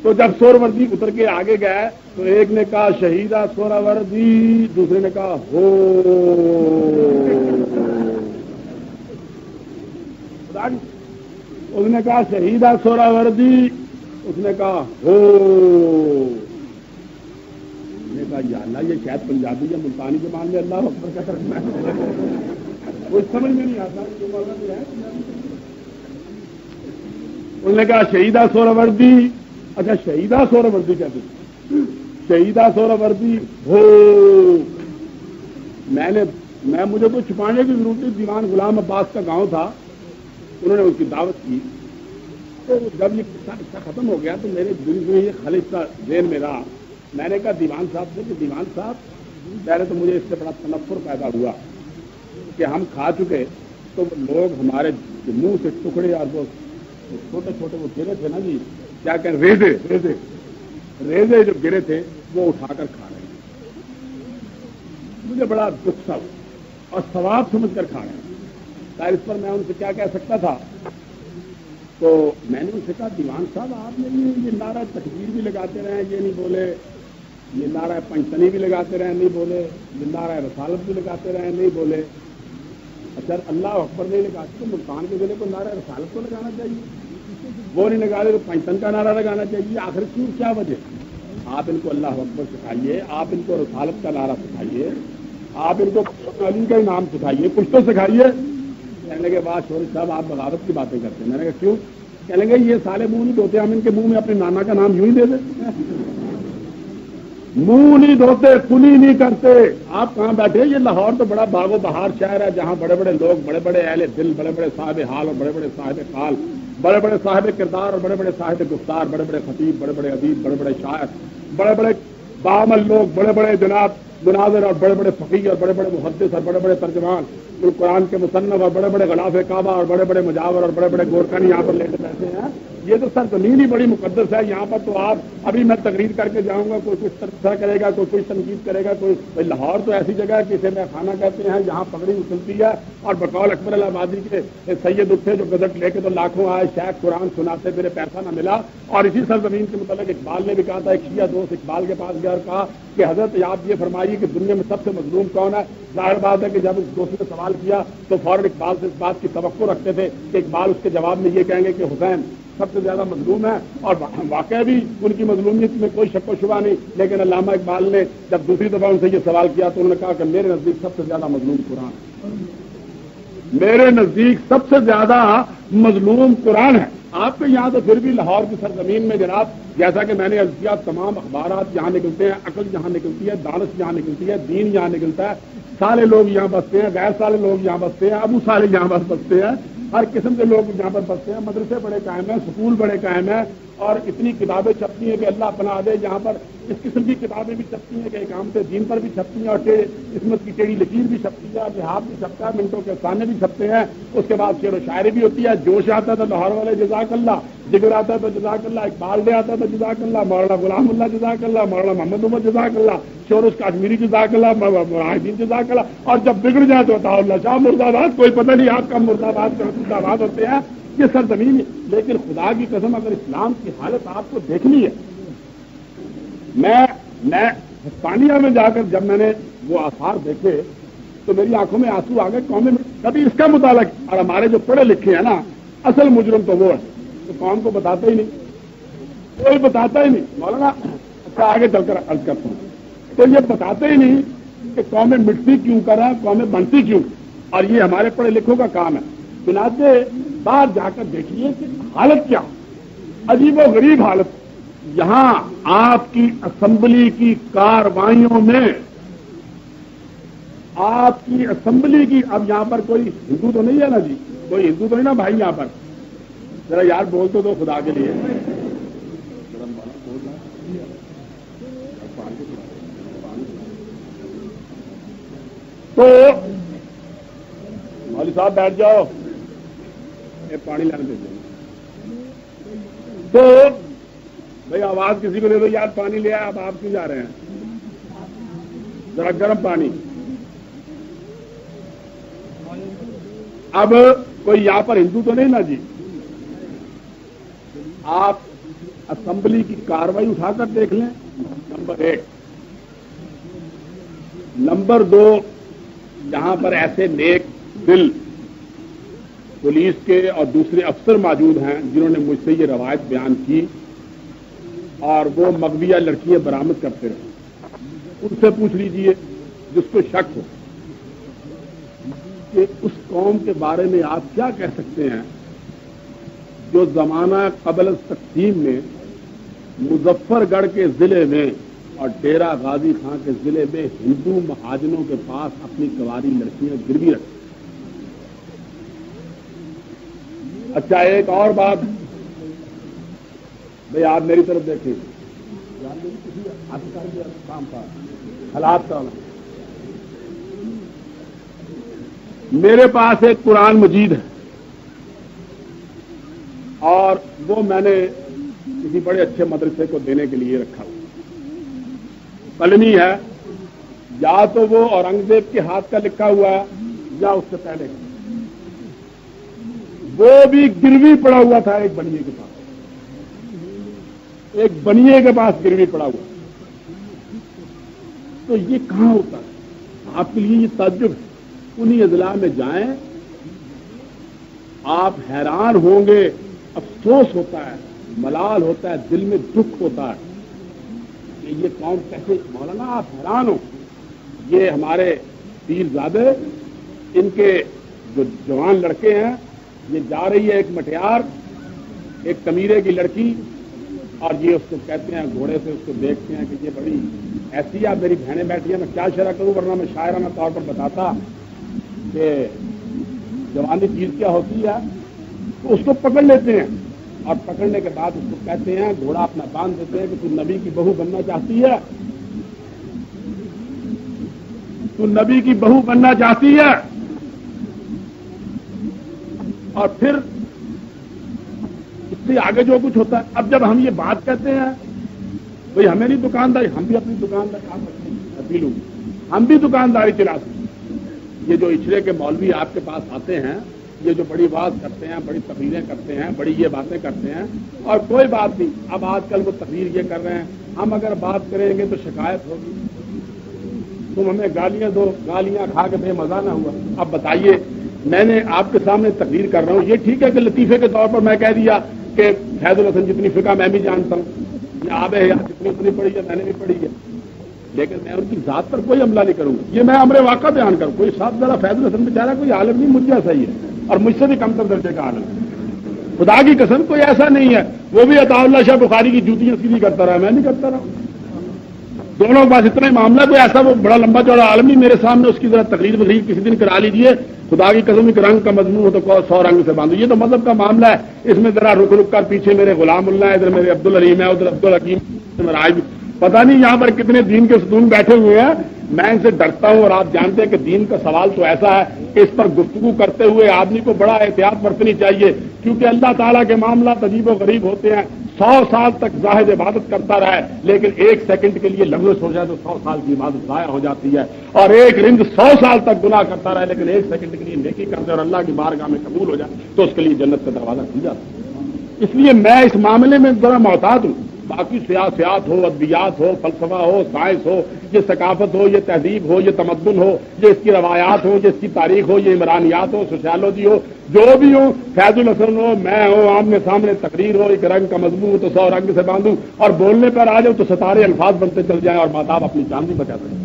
تو جب سور وردی اتر کے آگے گئے تو ایک نے کہا شہیدہ سورا وردی, دوسرے نے کہا ہو. اس نے کہا شہیدہ سورا وردی, اس نے کہا ہو. نے کہا یا اللہ یہ شاید پنجابی یا ملتانی زبان میں اللہ اکبر کا ترجمہ ہے, کوئی سمجھ میں نہیں آتا. انہوں نے کہا شہیدہ سورا وردی, اچھا شہیدہ سورا وردی کہتے ہیں, شہیدہ سورا وردی ہو. مجھے تو چھپانے کی ضرورت تھی. دیوان غلام عباس کا گاؤں تھا, انہوں نے اس کی دعوت کی. تو جب یہ قصہ ختم ہو گیا تو میرے دل میں یہ خلش کا ذہن میں رہا. میں نے کہا دیوان صاحب سے کہ دیوان صاحب پہلے تو مجھے اس سے بڑا تنفر پیدا ہوا کہ ہم کھا چکے تو لوگ ہمارے منہ سے ٹکڑے اور وہ چھوٹے چھوٹے وہ گرے تھے نا جی, کیا کہ ریزے جو گرے تھے وہ اٹھا کر کھا رہے ہیں. مجھے بڑا دکھ سا اور ثواب سمجھ کر کھا رہے ہیں. اس پر میں ان سے کیا کہہ سکتا تھا. تو میں نے ان سے کہا دیوان صاحب آپ نے یہ نعرہ تکبیر بھی لگاتے رہے یہ نہیں بولے، یہ نعرہ پنجتنی بھی لگاتے رہے نہیں بولے، یہ نعرہ رسالت بھی لگاتے رہے نہیں بولے، اچھا اللہ اکبر نہیں لگاتے تو ملتان کے ضلع کو نعرہ رسالت کو لگانا چاہیے، وہ نہیں لگا رہے تو پنجتن کا نعرہ لگانا چاہیے، آخر کیوں کیا وجہ؟ آپ ان کو اللہ اکبر سکھائیے، آپ ان کو رسالت کا نعرہ سکھائیے، آپ ان کو علی کا نام سکھائیے، کچھ تو سکھائیے۔ کہنے کے بعد شور صاحب آپ بغاوت کی باتیں کرتے ہیں۔ میں نے کہا کیوں؟ کہنے گے یہ سارے منہ نہیں دھوتے، ہم ان کے منہ میں اپنے نانا کا نام یوں ہی دے دیں، منہ نہیں دھوتے، کلی نہیں کرتے۔ آپ کہاں بیٹھے؟ یہ لاہور تو بڑا باغ و بہار شہر ہے جہاں بڑے بڑے لوگ، بڑے بڑے اہل دل، بڑے بڑے صاحب حال اور بڑے بڑے صاحب قال، بڑے بڑے صاحب کردار اور بڑے بڑے صاحب گفتار، بڑے بڑے خطیب، بڑے بڑے ادیب، بڑے بڑے شاعر، بڑے بڑے بعمل لوگ، بڑے بڑے جناب مناظر اور بڑے بڑے فقیہ اور بڑے بڑے محدث اور بڑے بڑے ترجمان قرآن کے مصنف اور بڑے بڑے غلاف کعبہ اور بڑے بڑے مجاور اور بڑے بڑے گورکھن یہاں پر لیتے بیٹھے ہیں۔ یہ تو سرزمین ہی بڑی مقدس ہے، یہاں پر تو آپ ابھی میں تقریر کر کے جاؤں گا، کوئی کچھ تبصرہ کرے گا، کوئی کچھ تنقید کرے گا، کوئی لاہور تو ایسی جگہ ہے جسے میں خانہ کہتے ہیں، یہاں پگڑی اچھلتی ہے اور بقول اکبر الہآبادی کے سید اٹھے جو گزٹ لے کے تو لاکھوں آئے، شیخ قرآن سناتے میرے پیسہ نہ ملا۔ اور اسی سرزمین کے متعلق اقبال نے بھی کہا تھا، ایک شیعہ دوست اقبال کے پاس گیا اور کہا کہ حضرت آپ یہ فرمائیے کہ دنیا میں سب سے مظلوم کون ہے؟ ظاہر بات ہے کہ جب اس دوست نے سوال کیا تو فوراً اقبال سے اس بات کی توقع رکھتے تھے کہ اقبال اس کے جواب میں یہ کہیں گے کہ حسین سب سے زیادہ مظلوم ہے، اور واقعہ بھی ان کی مظلومیت میں کوئی شک و شبہ نہیں۔ لیکن علامہ اقبال نے جب دوسری دفعہ ان سے یہ سوال کیا تو انہوں نے کہا کہ میرے نزدیک سب سے زیادہ مظلوم قرآن ہے، میرے نزدیک سب سے زیادہ مظلوم قرآن ہے۔ آپ کے یہاں تو پھر بھی لاہور کی سرزمین میں جناب جیسا کہ میں نے عرض کیا، تمام اخبارات یہاں نکلتے ہیں، عقل یہاں نکلتی ہے، دانش یہاں نکلتی ہے، دین یہاں نکلتا ہے، سارے لوگ یہاں بستے ہیں، غیر سارے لوگ یہاں بستے ہیں، ابو سارے یہاں پر بستے ہیں، ہر قسم کے لوگ یہاں پر بستے ہیں، مدرسے بڑے قائم ہیں، سکول بڑے قائم ہیں، اور اتنی کتابیں چھپتی ہیں کہ اللہ پناہ دے۔ یہاں پر اس قسم کی کتابیں بھی چھپتی ہیں کہ اقامت دین پر بھی چھپتی ہیں، اور عصمت کی ٹیڑھی لکیر بھی چھپتی ہے، اور لحاظ بھی چھپتا ہے، منٹوں کے افسانے بھی چھپتے ہیں، اس کے بعد شعر و شاعری بھی ہوتی ہے۔ جوش آتا ہے تو لاہور والے جزاک اللہ، جگر آتا ہے تو جزاک اللہ، اقبال ڈے آتا ہے تو جزاک اللہ، مولانا غلام اللہ جزاک اللہ، مولانا محمد عمر جزاک اللہ، شورش کاشمیری جزاک اللہ، مراحدین جزاک اللہ، اور جب بگڑ جائے تو عطا اللہ شاہ مرد آباد، کوئی پتہ نہیں آپ کا مرد آباد کا مرد آباد ہوتے ہیں یہ سرزمین۔ لیکن خدا کی قسم اگر اسلام کی حالت آپ کو دیکھنی ہے، میں ہسپانیہ میں جا کر جب میں نے وہ آثار دیکھے تو میری آنکھوں میں آنسو آ گئے۔ قوم میں کبھی اس کا مطالعہ، اور ہمارے جو پڑھے لکھے ہیں نا، اصل مجرم تو وہ ہے، تو قوم کو بتاتے ہی نہیں، کوئی بتاتا ہی نہیں۔ مولانا اچھا آگے چل کر عرض کرتا ہوں، تو یہ بتاتے ہی نہیں کہ قومیں مٹتی کیوں کر رہا، قومیں بنتی کیوں، اور یہ ہمارے پڑھے لکھوں کا کام ہے۔ چنانچہ باہر جا کر دیکھیے کہ حالت کیا، عجیب و غریب حالت۔ یہاں آپ کی اسمبلی کی کاروائیوں میں، آپ کی اسمبلی کی، اب یہاں پر کوئی ہندو تو نہیں ہے نا جی، کوئی ہندو تو نہیں نا بھائی یہاں پر، ذرا یار بول تو خدا کے لیے۔ تو مولوی صاحب بیٹھ جاؤ، یہ پانی لانے دے دیں۔ تو بھائی آواز کسی کو دے دو، یار پانی لے آئے، اب آپ کیوں جا رہے ہیں؟ ذرا گرم پانی۔ اب کوئی یہاں پر ہندو تو نہیں نا جی، آپ اسمبلی کی کاروائی اٹھا کر دیکھ لیں، نمبر 1۔ نمبر 2، یہاں پر ایسے نیک دل پولیس کے اور دوسرے افسر موجود ہیں جنہوں نے مجھ سے یہ روایت بیان کی، اور وہ مغویہ لڑکیاں برآمد کرتے رہے۔ ان سے پوچھ لیجئے جس کو شک ہو کہ اس قوم کے بارے میں آپ کیا کہہ سکتے ہیں جو زمانہ قبل تقسیم میں مظفر گڑھ کے ضلع میں اور ڈیرہ غازی خان کے ضلع میں ہندو مہاجنوں کے پاس اپنی کواری لڑکیاں گروی رکھتی۔ اچھا ایک اور بات، بھائی آپ میری طرف دیکھیں، کام کا حالات کا، میرے پاس ایک قرآن مجید ہے، اور وہ میں نے کسی بڑے اچھے مدرسے کو دینے کے لیے رکھا ہوا، قلمی ہے، یا تو وہ اورنگزیب کے ہاتھ کا لکھا ہوا ہے یا اس سے پہلے کا، وہ بھی گروی پڑا ہوا تھا ایک بنیے کے پاس، ایک بنیے کے پاس گروی پڑا ہوا. تو یہ کہاں ہوتا ہے؟ آپ کے لیے یہ تعجب ہے. انہی اضلاع میں جائیں، آپ حیران ہوں گے، افسوس ہوتا ہے، ملال ہوتا ہے، دل میں دکھ ہوتا ہے کہ یہ قوم کیسے. مولانا آپ حیران ہو، یہ ہمارے پیرزادے، ان کے جو جوان لڑکے ہیں، یہ جا رہی ہے ایک مٹیار، ایک کمیرے کی لڑکی، اور یہ اس کو کہتے ہیں گھوڑے سے اس کو دیکھتے ہیں کہ یہ بڑی ایسی ہے. میری بہنیں بیٹھی ہیں، میں کیا شرح کروں، ورنہ میں شاعرانہ طور پر بتاتا کہ جوانی چیز کیا ہوتی ہے. تو اس کو پکڑ لیتے ہیں اور پکڑنے کے بعد اس کو کہتے ہیں، گھوڑا اپنا باندھ دیتے ہیں کہ تو نبی کی بہو بننا چاہتی ہے، تو نبی کی بہو بننا چاہتی ہے. اور پھر اس سے آگے جو کچھ ہوتا ہے. اب جب ہم یہ بات کہتے ہیں، بھئی ہمیں نہیں دکانداری، ہم بھی اپنی دکانداری ہم بھی دکانداری چلا سکتے. یہ جو اچھلے کے مولوی آپ کے پاس آتے ہیں، یہ جو بڑی بات کرتے ہیں، بڑی تقریریں کرتے ہیں، بڑی یہ باتیں کرتے ہیں، اور کوئی بات نہیں. اب آج کل وہ تقریر یہ کر رہے ہیں، ہم اگر بات کریں گے تو شکایت ہوگی، تم ہمیں گالیاں دو، گالیاں کھا کے بے مزہ نہ ہوا. اب بتائیے، میں نے آپ کے سامنے تقریر کر رہا ہوں، یہ ٹھیک ہے کہ لطیفے کے طور پر میں کہہ دیا کہ فیض الحسن جتنی فقہ میں بھی جانتا ہوں، یا آب حیات جتنی پڑھی ہے میں نے بھی پڑھی ہے، لیکن میں ان کی ذات پر کوئی حملہ نہیں کروں گا. یہ میں امر واقعہ بیان کروں. کوئی صاحب ذرا فیض الحسن بیچارہ کوئی عالم نہیں، مجھ جیسا ہی ہے، اور مجھ سے بھی کمتر درجے کا عالم. خدا کی قسم کوئی ایسا نہیں ہے. وہ بھی عطا اللہ شاہ بخاری کی جوتیاں سیدھی کرتا رہا، میں نہیں کرتا رہا. دونوں کے پاس اتنا ہی معاملہ. کوئی ایسا وہ بڑا لمبا چوڑا عالم نہیں میرے سامنے، اس کی ذرا تقریر کسی دن کرا لیجیے. خدا کی قسم ایک رنگ کا مضمون ہو تو 100 رنگ سے باندھو. یہ تو مذہب کا معاملہ ہے، اس میں ذرا رک رک کر پیچھے میرے غلام اللہ ہے، ادھر میرے عبد العلیم ہے، ادھر عبد الحکیم راج. پتہ نہیں یہاں پر کتنے دین کے ستون بیٹھے ہوئے ہیں. میں ان سے ڈرتا ہوں، اور آپ جانتے ہیں کہ دین کا سوال تو ایسا ہے کہ اس پر گفتگو کرتے ہوئے آدمی کو بڑا احتیاط برتنی چاہیے، کیونکہ اللہ تعالیٰ کے معاملات عجیب و غریب ہوتے ہیں. 100 سال تک زاہد عبادت کرتا رہے، لیکن 1 سیکنڈ کے لیے لغزش ہو جائے تو 100 سال کی عبادت ضائع ہو جاتی ہے. اور ایک رند 100 سال تک گناہ کرتا رہے، لیکن 1 سیکنڈ کے لیے نیکی کرتے اور اللہ کی بارگاہ میں قبول ہو جائے تو اس کے لیے جنت کا دروازہ کھل جاتا ہے. اس لیے میں اس معاملے میں ذرا محتاط ہوں. باقی سیاست ہو، ادبیات ہو، فلسفہ ہو، سائنس ہو، یہ ثقافت ہو، یہ تہذیب ہو، یہ تمدن ہو، یہ اس کی روایات ہو، یہ اس کی تاریخ ہو، یہ عمرانیات ہو، سوشیالوجی ہو، جو بھی ہو، فیض الحسن ہو، میں ہوں، آمنے سامنے تقریر ہو، ایک رنگ کا مضمون ہو تو 100 رنگ سے باندھوں، اور بولنے پر آ جاؤ تو 17 الفاظ بنتے چل جائیں اور ماتاب اپنی جان بھی بچا سکیں.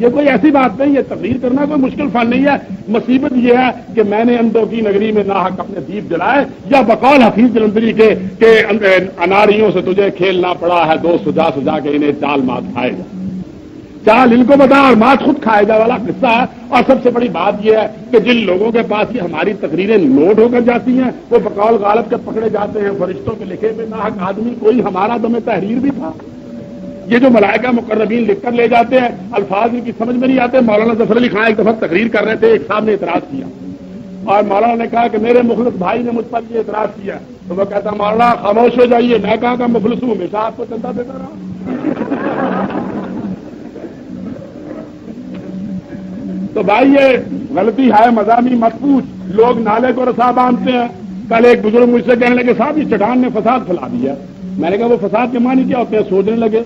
یہ کوئی ایسی بات نہیں ہے. تقریر کرنا کوئی مشکل فن نہیں ہے. مصیبت یہ ہے کہ میں نے اندوں کی نگری میں ناحق اپنے دیپ جلائے، یا بقول حفیظ جلندری کے کہ اناریوں سے تجھے کھیلنا پڑا ہے، دوست سجا سجا کے انہیں چال مات کھائے گا. چال ان کو بتا اور مات خود کھائے جا والا قصہ ہے. اور سب سے بڑی بات یہ ہے کہ جن لوگوں کے پاس یہ ہماری تقریریں نوٹ ہو کر جاتی ہیں، وہ بقول غالب کے پکڑے جاتے ہیں. فرشتوں کے لکھے پہ ناحق آدمی کوئی ہمارا دم تحریر بھی تھا. یہ جو ملائکہ مقربین لکھ کر لے جاتے ہیں، الفاظ ان کی سمجھ میں نہیں آتے. مولانا ظفر علی خان ایک دفعہ تقریر کر رہے تھے، ایک صاحب نے اعتراض کیا، اور مولانا نے کہا کہ میرے مخلص بھائی نے مجھ پر یہ اعتراض کیا. تو وہ کہتا مولانا خاموش ہو جائیے، میں کہاں کا مخلص ہوں، ہمیشہ آپ کو چندہ دیتا رہا. تو بھائی یہ غلطی ہے، مذامی مت پوچھ. لوگ نالے کو رسا باندھتے ہیں. کل ایک بزرگ مجھ سے کہنے لگے صاحب یہ چٹان نے فساد پھیلا دیا. میں نے کہا وہ فساد کے معنی کیا ہوتے ہیں، سوچنے لگے.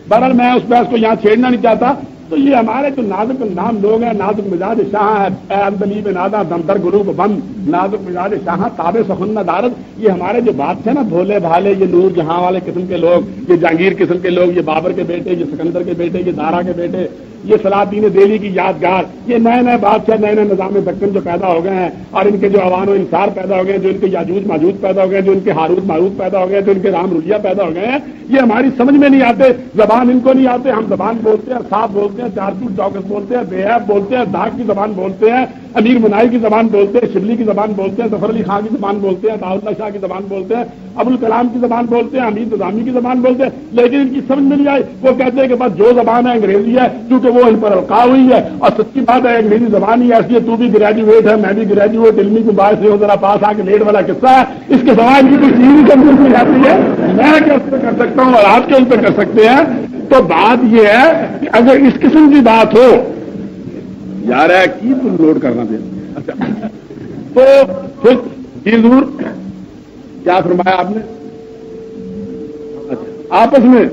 بہرحال میں اس بحث کو یہاں چھیڑنا نہیں چاہتا. تو یہ ہمارے جو نازک نام لوگ ہیں، نازک مزاج شاہ ہے، اے اندلیب نادا دمدر گروپ بند، نازک مزاج شاہ تاب سخن دارد. یہ ہمارے جو بادشاہ نا بھولے بھالے، یہ نور جہاں والے قسم کے لوگ، یہ جہانگیر قسم کے لوگ، یہ بابر کے بیٹے، یہ سکندر کے بیٹے، یہ دارا کے بیٹے، یہ صلاح الدین دہلی کی یادگار، یہ نئے نئے بادشاہ، نئے نئے نظام دکن جو پیدا ہو گئے ہیں، اور ان کے جو عوان و انصار پیدا ہو گئے ہیں، جو ان کے یاجوج ماجوج پیدا ہو گئے ہیں، جو ان کے ہاروت ماروت پیدا ہو گئے ہیں، جو ان کے رام رولیا پیدا ہو گئے ہیں، یہ ہماری سمجھ میں نہیں آتے. زبان ان کو نہیں آتے. ہم زبان بولتے ہیں، صاف بولتے ہیں، چار چوٹ چوکس بولتے ہیں، بے عیب بولتے ہیں، دھاک کی زبان بولتے ہیں، امیر منائی کی زبان بولتے ہیں، شبلی کی زبان بولتے ہیں، ظفر علی خان کی زبان بولتے ہیں، عطا اللہ شاہ کی زبان بولتے ہیں، ابوالکلام کی زبان بولتے ہیں، حمید نظامی کی زبان بولتے ہیں. لیکن ان کی سمجھ میں نہیں آئی. وہ کہتے ہیں کہ بس جو زبان ہے انگریزی ہے، کیونکہ وہ ان پر القاع ہوئی ہے. اور سچی بات ہے انگریزی زبان ہی ایسی ہے. تو بھی گریجویٹ ہے، میں بھی گریجویٹ، علمی کو باعث ہو ذرا پاس آ کے لیٹ والا قصہ ہے. اس کے سوال کی کوئی چیز کمزور نہیں آتی ہے. میں کیسے کر سکتا ہوں اور آپ کیسے کر سکتے ہیں. تو بات یہ ہے کہ اگر اس قسم کی بات ہو، یار ہے کی تم لوڈ کرنا دے. اچھا تو پھر جی ضرور. کیا فرمایا آپ نے؟ اچھا آپس میں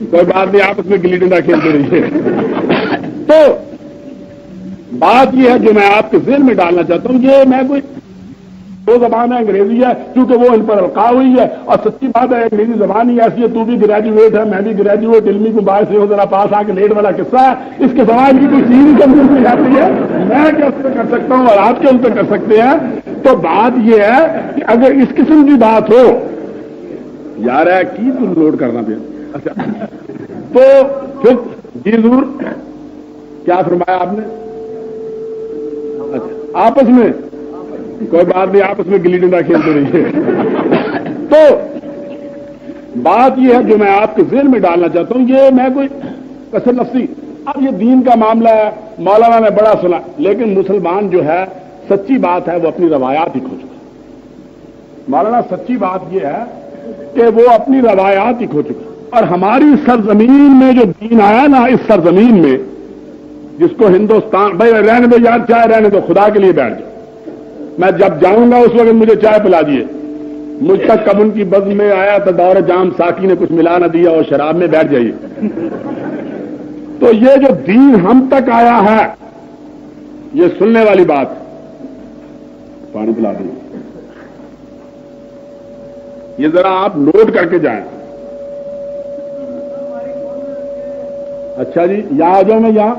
کوئی بات نہیں, آپس میں گلی ڈنڈا کھیلتے رہیے. تو بات یہ ہے جو میں آپ کے ذہن میں ڈالنا چاہتا ہوں, یہ میں کوئی دو زبان ہے, انگریزی ہے کیونکہ وہ ان پر القاء ہوئی ہے, اور سچی بات ہے انگریزی زبان ہی ایسی ہے. تو بھی گریجویٹ ہے, میں بھی گریجویٹ, علمی کو باعث سے ہو ذرا پاس آ کے لیٹ والا قصہ ہے. اس کے سوال کی کوئی چیز ہی سمجھ میں آتی ہے, میں کیا اس پہ کر سکتا ہوں اور آپ کیا ان پہ کر سکتے ہیں. تو بات یہ ہے کہ اگر اس قسم کی بات ہو, یار ہے کی تو لوڈ کرنا پھر. اچھا تو پھر جی ضرور. کیا فرمایا آپ نے؟ اچھا آپس میں کوئی بات نہیں, آپس میں گلی ڈنڈا کھیلتے رہیے. تو بات یہ ہے جو میں آپ کے ذہن میں ڈالنا چاہتا ہوں, یہ میں کوئی کثر نفسی. اب یہ دین کا معاملہ ہے, مولانا نے بڑا سنا, لیکن مسلمان جو ہے سچی بات ہے وہ اپنی روایات ہی کھو چکا. مولانا سچی بات یہ ہے کہ وہ اپنی روایات ہی کھو چکا. اور ہماری سرزمین میں جو دین آیا نا, اس سرزمین میں جس کو ہندوستان, بھائی رہنے دو یار, چائے رہنے دو, خدا کے لیے بیٹھ جاؤ. میں جب جاؤں گا اس وقت مجھے چائے پلا دیے. مجھ تک کب ان کی بزم میں آیا تو دور جام ساکی نے کچھ ملا نہ دیا اور شراب میں بیٹھ جائیے. تو یہ جو دین ہم تک آیا ہے یہ سننے والی بات. پانی پلا دیں, یہ ذرا آپ نوٹ کر کے جائیں. اچھا جی, یہاں آ جاؤں میں یہاں.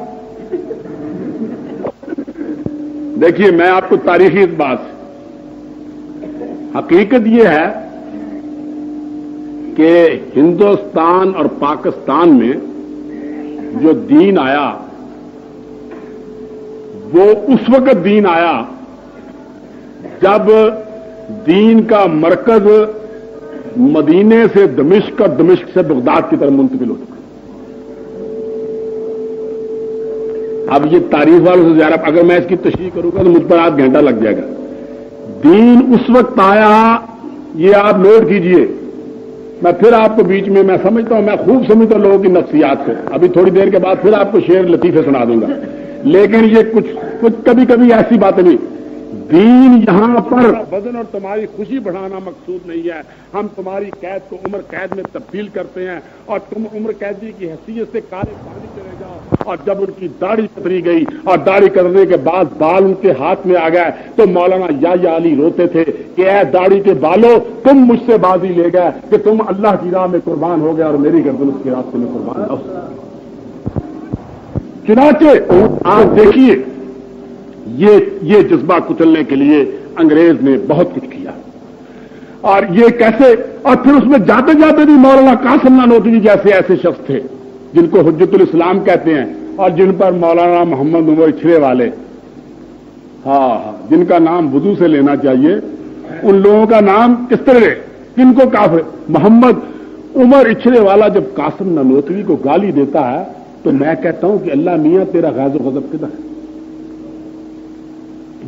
دیکھیے میں آپ کو تاریخی اس بات سے, حقیقت یہ ہے کہ ہندوستان اور پاکستان میں جو دین آیا وہ اس وقت دین آیا جب دین کا مرکز مدینے سے دمشق اور دمشق سے بغداد کی طرف منتقل ہو چکا. اب یہ تاریخ والوں سے زیادہ اگر میں اس کی تشریح کروں گا تو مجھ پر آدھ گھنٹہ لگ جائے گا. دین اس وقت آیا, یہ آپ نوٹ کیجئے. میں پھر آپ کو بیچ میں سمجھتا ہوں, میں خوب سمجھتا ہوں لوگوں کی نفسیات کو. ابھی تھوڑی دیر کے بعد پھر آپ کو شعر لطیفے سنا دوں گا, لیکن یہ کچھ کبھی کبھی ایسی باتیں نہیں. دین یہاں پر وزن اور تمہاری خوشی بڑھانا مقصود نہیں ہے. ہم تمہاری قید کو عمر قید میں تبدیل کرتے ہیں اور تم عمر قیدی کی حیثیت سے کالے پانی چلے جاؤ. اور جب ان کی داڑھی کتری گئی اور داڑھی کرنے کے بعد بال ان کے ہاتھ میں آ گئے تو مولانا یا علی روتے تھے کہ اے داڑھی کے بالوں, تم مجھ سے بازی لے گئے کہ تم اللہ کی راہ میں قربان ہو گئے اور میری گردن اس کے راستے میں قربان ہو. چنانچہ آپ دیکھیے یہ جذبہ کچلنے کے لیے انگریز نے بہت کچھ کیا. اور یہ کیسے, اور پھر اس میں جاتے جاتے بھی مولانا قاسم نانوتوی جیسے ایسے شخص تھے جن کو حجت الاسلام کہتے ہیں اور جن پر مولانا محمد عمر اچھرے والے, جن کا نام وضو سے لینا چاہیے, ان لوگوں کا نام کس طرح ہے, کن کو کافر. محمد عمر اچھرے والا جب قاسم نانوتوی کو گالی دیتا ہے تو میں کہتا ہوں کہ اللہ میاں تیرا غیظ و غضب کدھر ہے.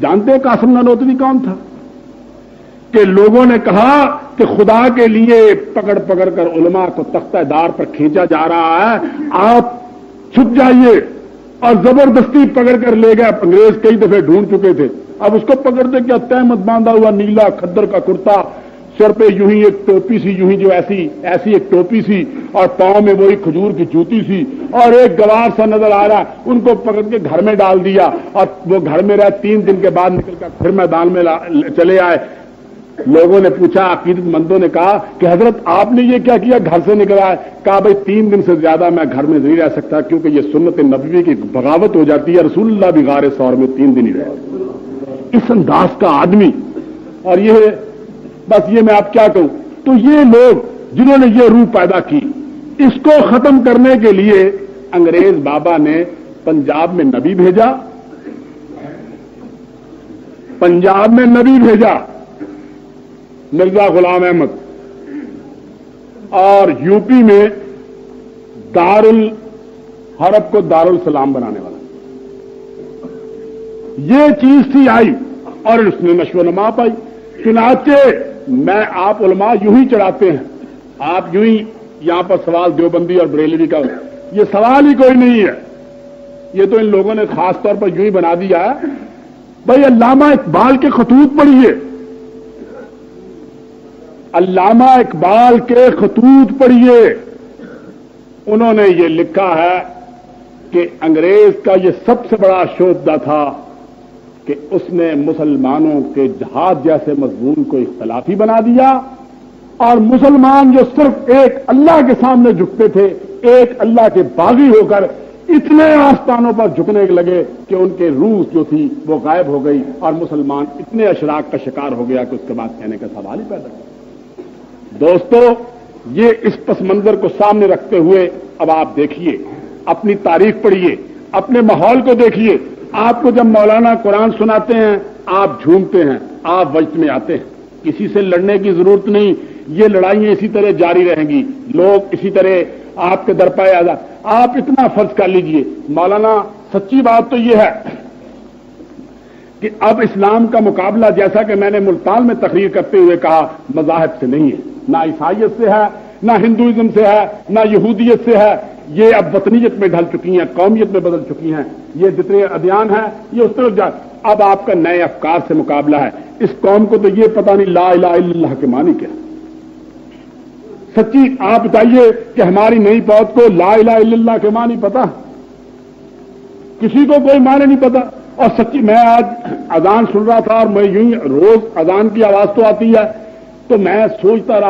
جانتے ہیں قاسم نانوتوی کون تھا؟ کہ لوگوں نے کہا کہ خدا کے لیے پکڑ پکڑ کر علماء کو تختہ دار پر کھینچا جا رہا ہے, آپ چھپ جائیے, اور زبردستی پکڑ کر لے گئے. انگریز کئی دفعے ڈھونڈ چکے تھے, اب اس کو پکڑتے کیا, تہمت باندھا ہوا نیلا کھدر کا کرتا, سر پہ یوں ہی ایک ٹوپی سی, یوں ہی جو ایسی ایک ٹوپی سی, اور پاؤں میں وہی کھجور کی جوتی سی, اور ایک گوار سا نظر آ رہا. ان کو پکڑ کے گھر میں ڈال دیا اور وہ گھر میں رہے. 3 دن کے بعد نکل کر پھر میدان میں چلے آئے. لوگوں نے پوچھا, عقیدت مندوں نے کہا کہ حضرت آپ نے یہ کیا گھر سے نکل آئے. کہا بھائی 3 دن سے زیادہ میں گھر میں نہیں رہ سکتا کیونکہ یہ سنت نبوی کی بغاوت ہو جاتی ہے. رسول اللہ بھی غار ثور میں 3 دن ہی رہے. اس انداز کا آدمی, اور یہ بس یہ میں آپ کیا کہوں. تو یہ لوگ جنہوں نے یہ روح پیدا کی, اس کو ختم کرنے کے لیے انگریز بابا نے پنجاب میں نبی بھیجا, پنجاب میں نبی بھیجا مرزا غلام احمد, اور یو پی میں دارالحرب کو دارالسلام بنانے والا. یہ چیز تھی آئی اور اس نے نشو و نما پائی. چنانچہ میں آپ علماء یوں ہی چڑھاتے ہیں, آپ یوں ہی یہاں پر سوال دیوبندی اور بریلوی کا, یہ سوال ہی کوئی نہیں ہے, یہ تو ان لوگوں نے خاص طور پر یوں ہی بنا دیا ہے. بھائی علامہ اقبال کے خطوط پڑھیے, علامہ اقبال کے خطوط پڑھیے، انہوں نے یہ لکھا ہے کہ انگریز کا یہ سب سے بڑا شودہ تھا کہ اس نے مسلمانوں کے جہاد جیسے مضمون کو اختلافی بنا دیا، اور مسلمان جو صرف ایک اللہ کے سامنے جھکتے تھے، ایک اللہ کے باغی ہو کر اتنے آستانوں پر جھکنے لگے کہ ان کے روح جو تھی وہ غائب ہو گئی، اور مسلمان اتنے اشراق کا شکار ہو گیا کہ اس کے بعد کہنے کا سوال ہی پیدا ہوا۔ دوستو، یہ اس پس منظر کو سامنے رکھتے ہوئے اب آپ دیکھیے، اپنی تاریخ پڑھیے، اپنے ماحول کو دیکھیے۔ آپ کو جب مولانا قرآن سناتے ہیں آپ جھومتے ہیں، آپ وجد میں آتے ہیں، کسی سے لڑنے کی ضرورت نہیں، یہ لڑائیاں اسی طرح جاری رہیں گی، لوگ اسی طرح آپ کے درپائے آ جائیں۔ آپ اتنا فرض کر لیجئے، مولانا سچی بات تو یہ ہے کہ اب اسلام کا مقابلہ، جیسا کہ میں نے ملتان میں تقریر کرتے ہوئے کہا، مذاہب سے نہیں ہے، نہ عیسائیت سے ہے، نہ ہندوازم سے ہے، نہ یہودیت سے ہے، یہ اب وطنیت میں ڈھل چکی ہیں، قومیت میں بدل چکی ہیں، یہ جتنے ادیان ہیں یہ اس طرف جائے۔ اب آپ کا نئے افکار سے مقابلہ ہے۔ اس قوم کو تو یہ پتہ نہیں لا الہ الا اللہ کے معنی کیا۔ سچی آپ بتائیے کہ ہماری نئی پود کو لا الہ الا اللہ کے معنی پتہ؟ کسی کو کوئی معنی نہیں پتا۔ اور سچی میں آج اذان سن رہا تھا، اور میں یوں ہی روز اذان کی آواز تو آتی ہے، تو میں سوچتا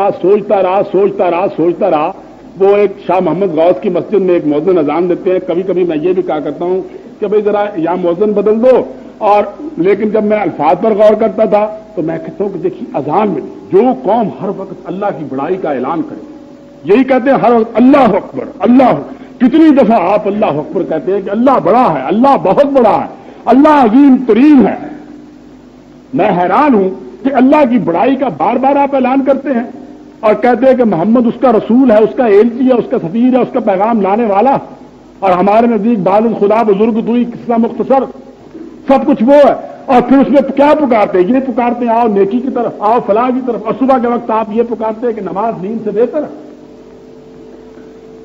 رہا۔ وہ ایک شاہ محمد غوث کی مسجد میں ایک مؤذن اذان دیتے ہیں، کبھی کبھی میں یہ بھی کہا کرتا ہوں کہ بھئی ذرا یا مؤذن بدل دو، اور لیکن جب میں الفاظ پر غور کرتا تھا تو میں کہتا ہوں کہ دیکھیے اذان میں جو قوم ہر وقت اللہ کی بڑائی کا اعلان کرے، یہی کہتے ہیں ہر وقت اللہ اکبر اللہ، کتنی دفعہ آپ اللہ اکبر کہتے ہیں کہ اللہ بڑا ہے، اللہ بہت بڑا ہے، اللہ عظیم ترین ہے۔ میں حیران ہوں کہ اللہ کی بڑائی کا بار بار آپ اعلان کرتے ہیں اور کہتے ہیں کہ محمد اس کا رسول ہے، اس کا ایلچی ہے، اس کا سفیر ہے، اس کا پیغام لانے والا، اور ہمارے نزدیک بعد خدا بزرگ دوئی قصہ مختصر سب کچھ وہ ہے۔ اور پھر اس میں کیا پکارتے ہیں؟ یہ پکارتے ہیں آؤ نیکی کی طرف، آؤ فلاح کی طرف، اور صبح کے وقت آپ یہ پکارتے ہیں کہ نماز نیند سے بہتر ہے۔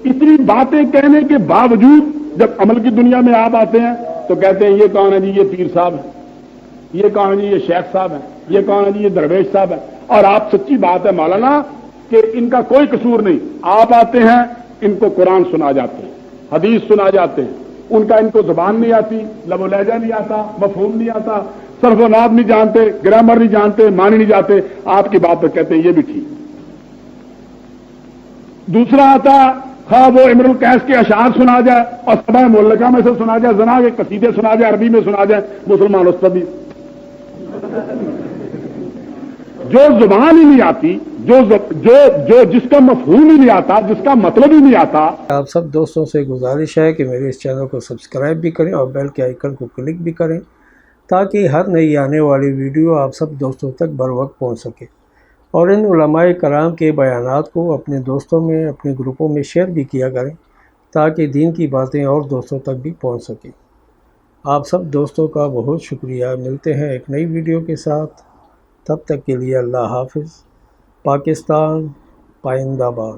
اتنی باتیں کہنے کے باوجود جب عمل کی دنیا میں آپ آتے ہیں تو کہتے ہیں یہ کون ہے جی؟ یہ پیر صاحب ہے، یہ کون ہے جی؟ یہ شیخ صاحب ہے، یہ کون ہے جی؟ یہ درویش صاحب ہے۔ اور آپ سچی بات ہے مولانا کہ ان کا کوئی قصور نہیں، آپ آتے ہیں ان کو قرآن سنا جاتے ہیں، حدیث سنا جاتے ہیں، ان کا ان کو زبان نہیں آتی، لب و لہجہ نہیں آتا، مفہوم نہیں آتا، صرف و نحو نہیں جانتے، گرامر نہیں جانتے، معنی نہیں جانتے، آپ کی بات پر کہتے ہیں یہ بھی ٹھیک۔ دوسرا آتا خواہ وہ امر القیس کے اشعار سنا جائے اور سبع مولکہ میں سے سنا جائے، زنا کے قصیدے سنا جائے، عربی میں سنا جائے، مسلمان اس پر بھی جو زبان ہی نہیں آتی، جو جس کا مفہوم ہی نہیں آتا، جس کا مطلب ہی نہیں آتا۔ آپ سب دوستوں سے گزارش ہے کہ میرے اس چینل کو سبسکرائب بھی کریں اور بیل کے آئیکن کو کلک بھی کریں تاکہ ہر نئی آنے والی ویڈیو آپ سب دوستوں تک بر وقت پہنچ سکے، اور ان علماء کرام کے بیانات کو اپنے دوستوں میں، اپنے گروپوں میں شیئر بھی کیا کریں تاکہ دین کی باتیں اور دوستوں تک بھی پہنچ سکیں۔ آپ سب دوستوں کا بہت شکریہ۔ ملتے ہیں ایک نئی ویڈیو کے ساتھ، تب تک کے لیے اللہ حافظ۔ پاکستان پائندہ باد۔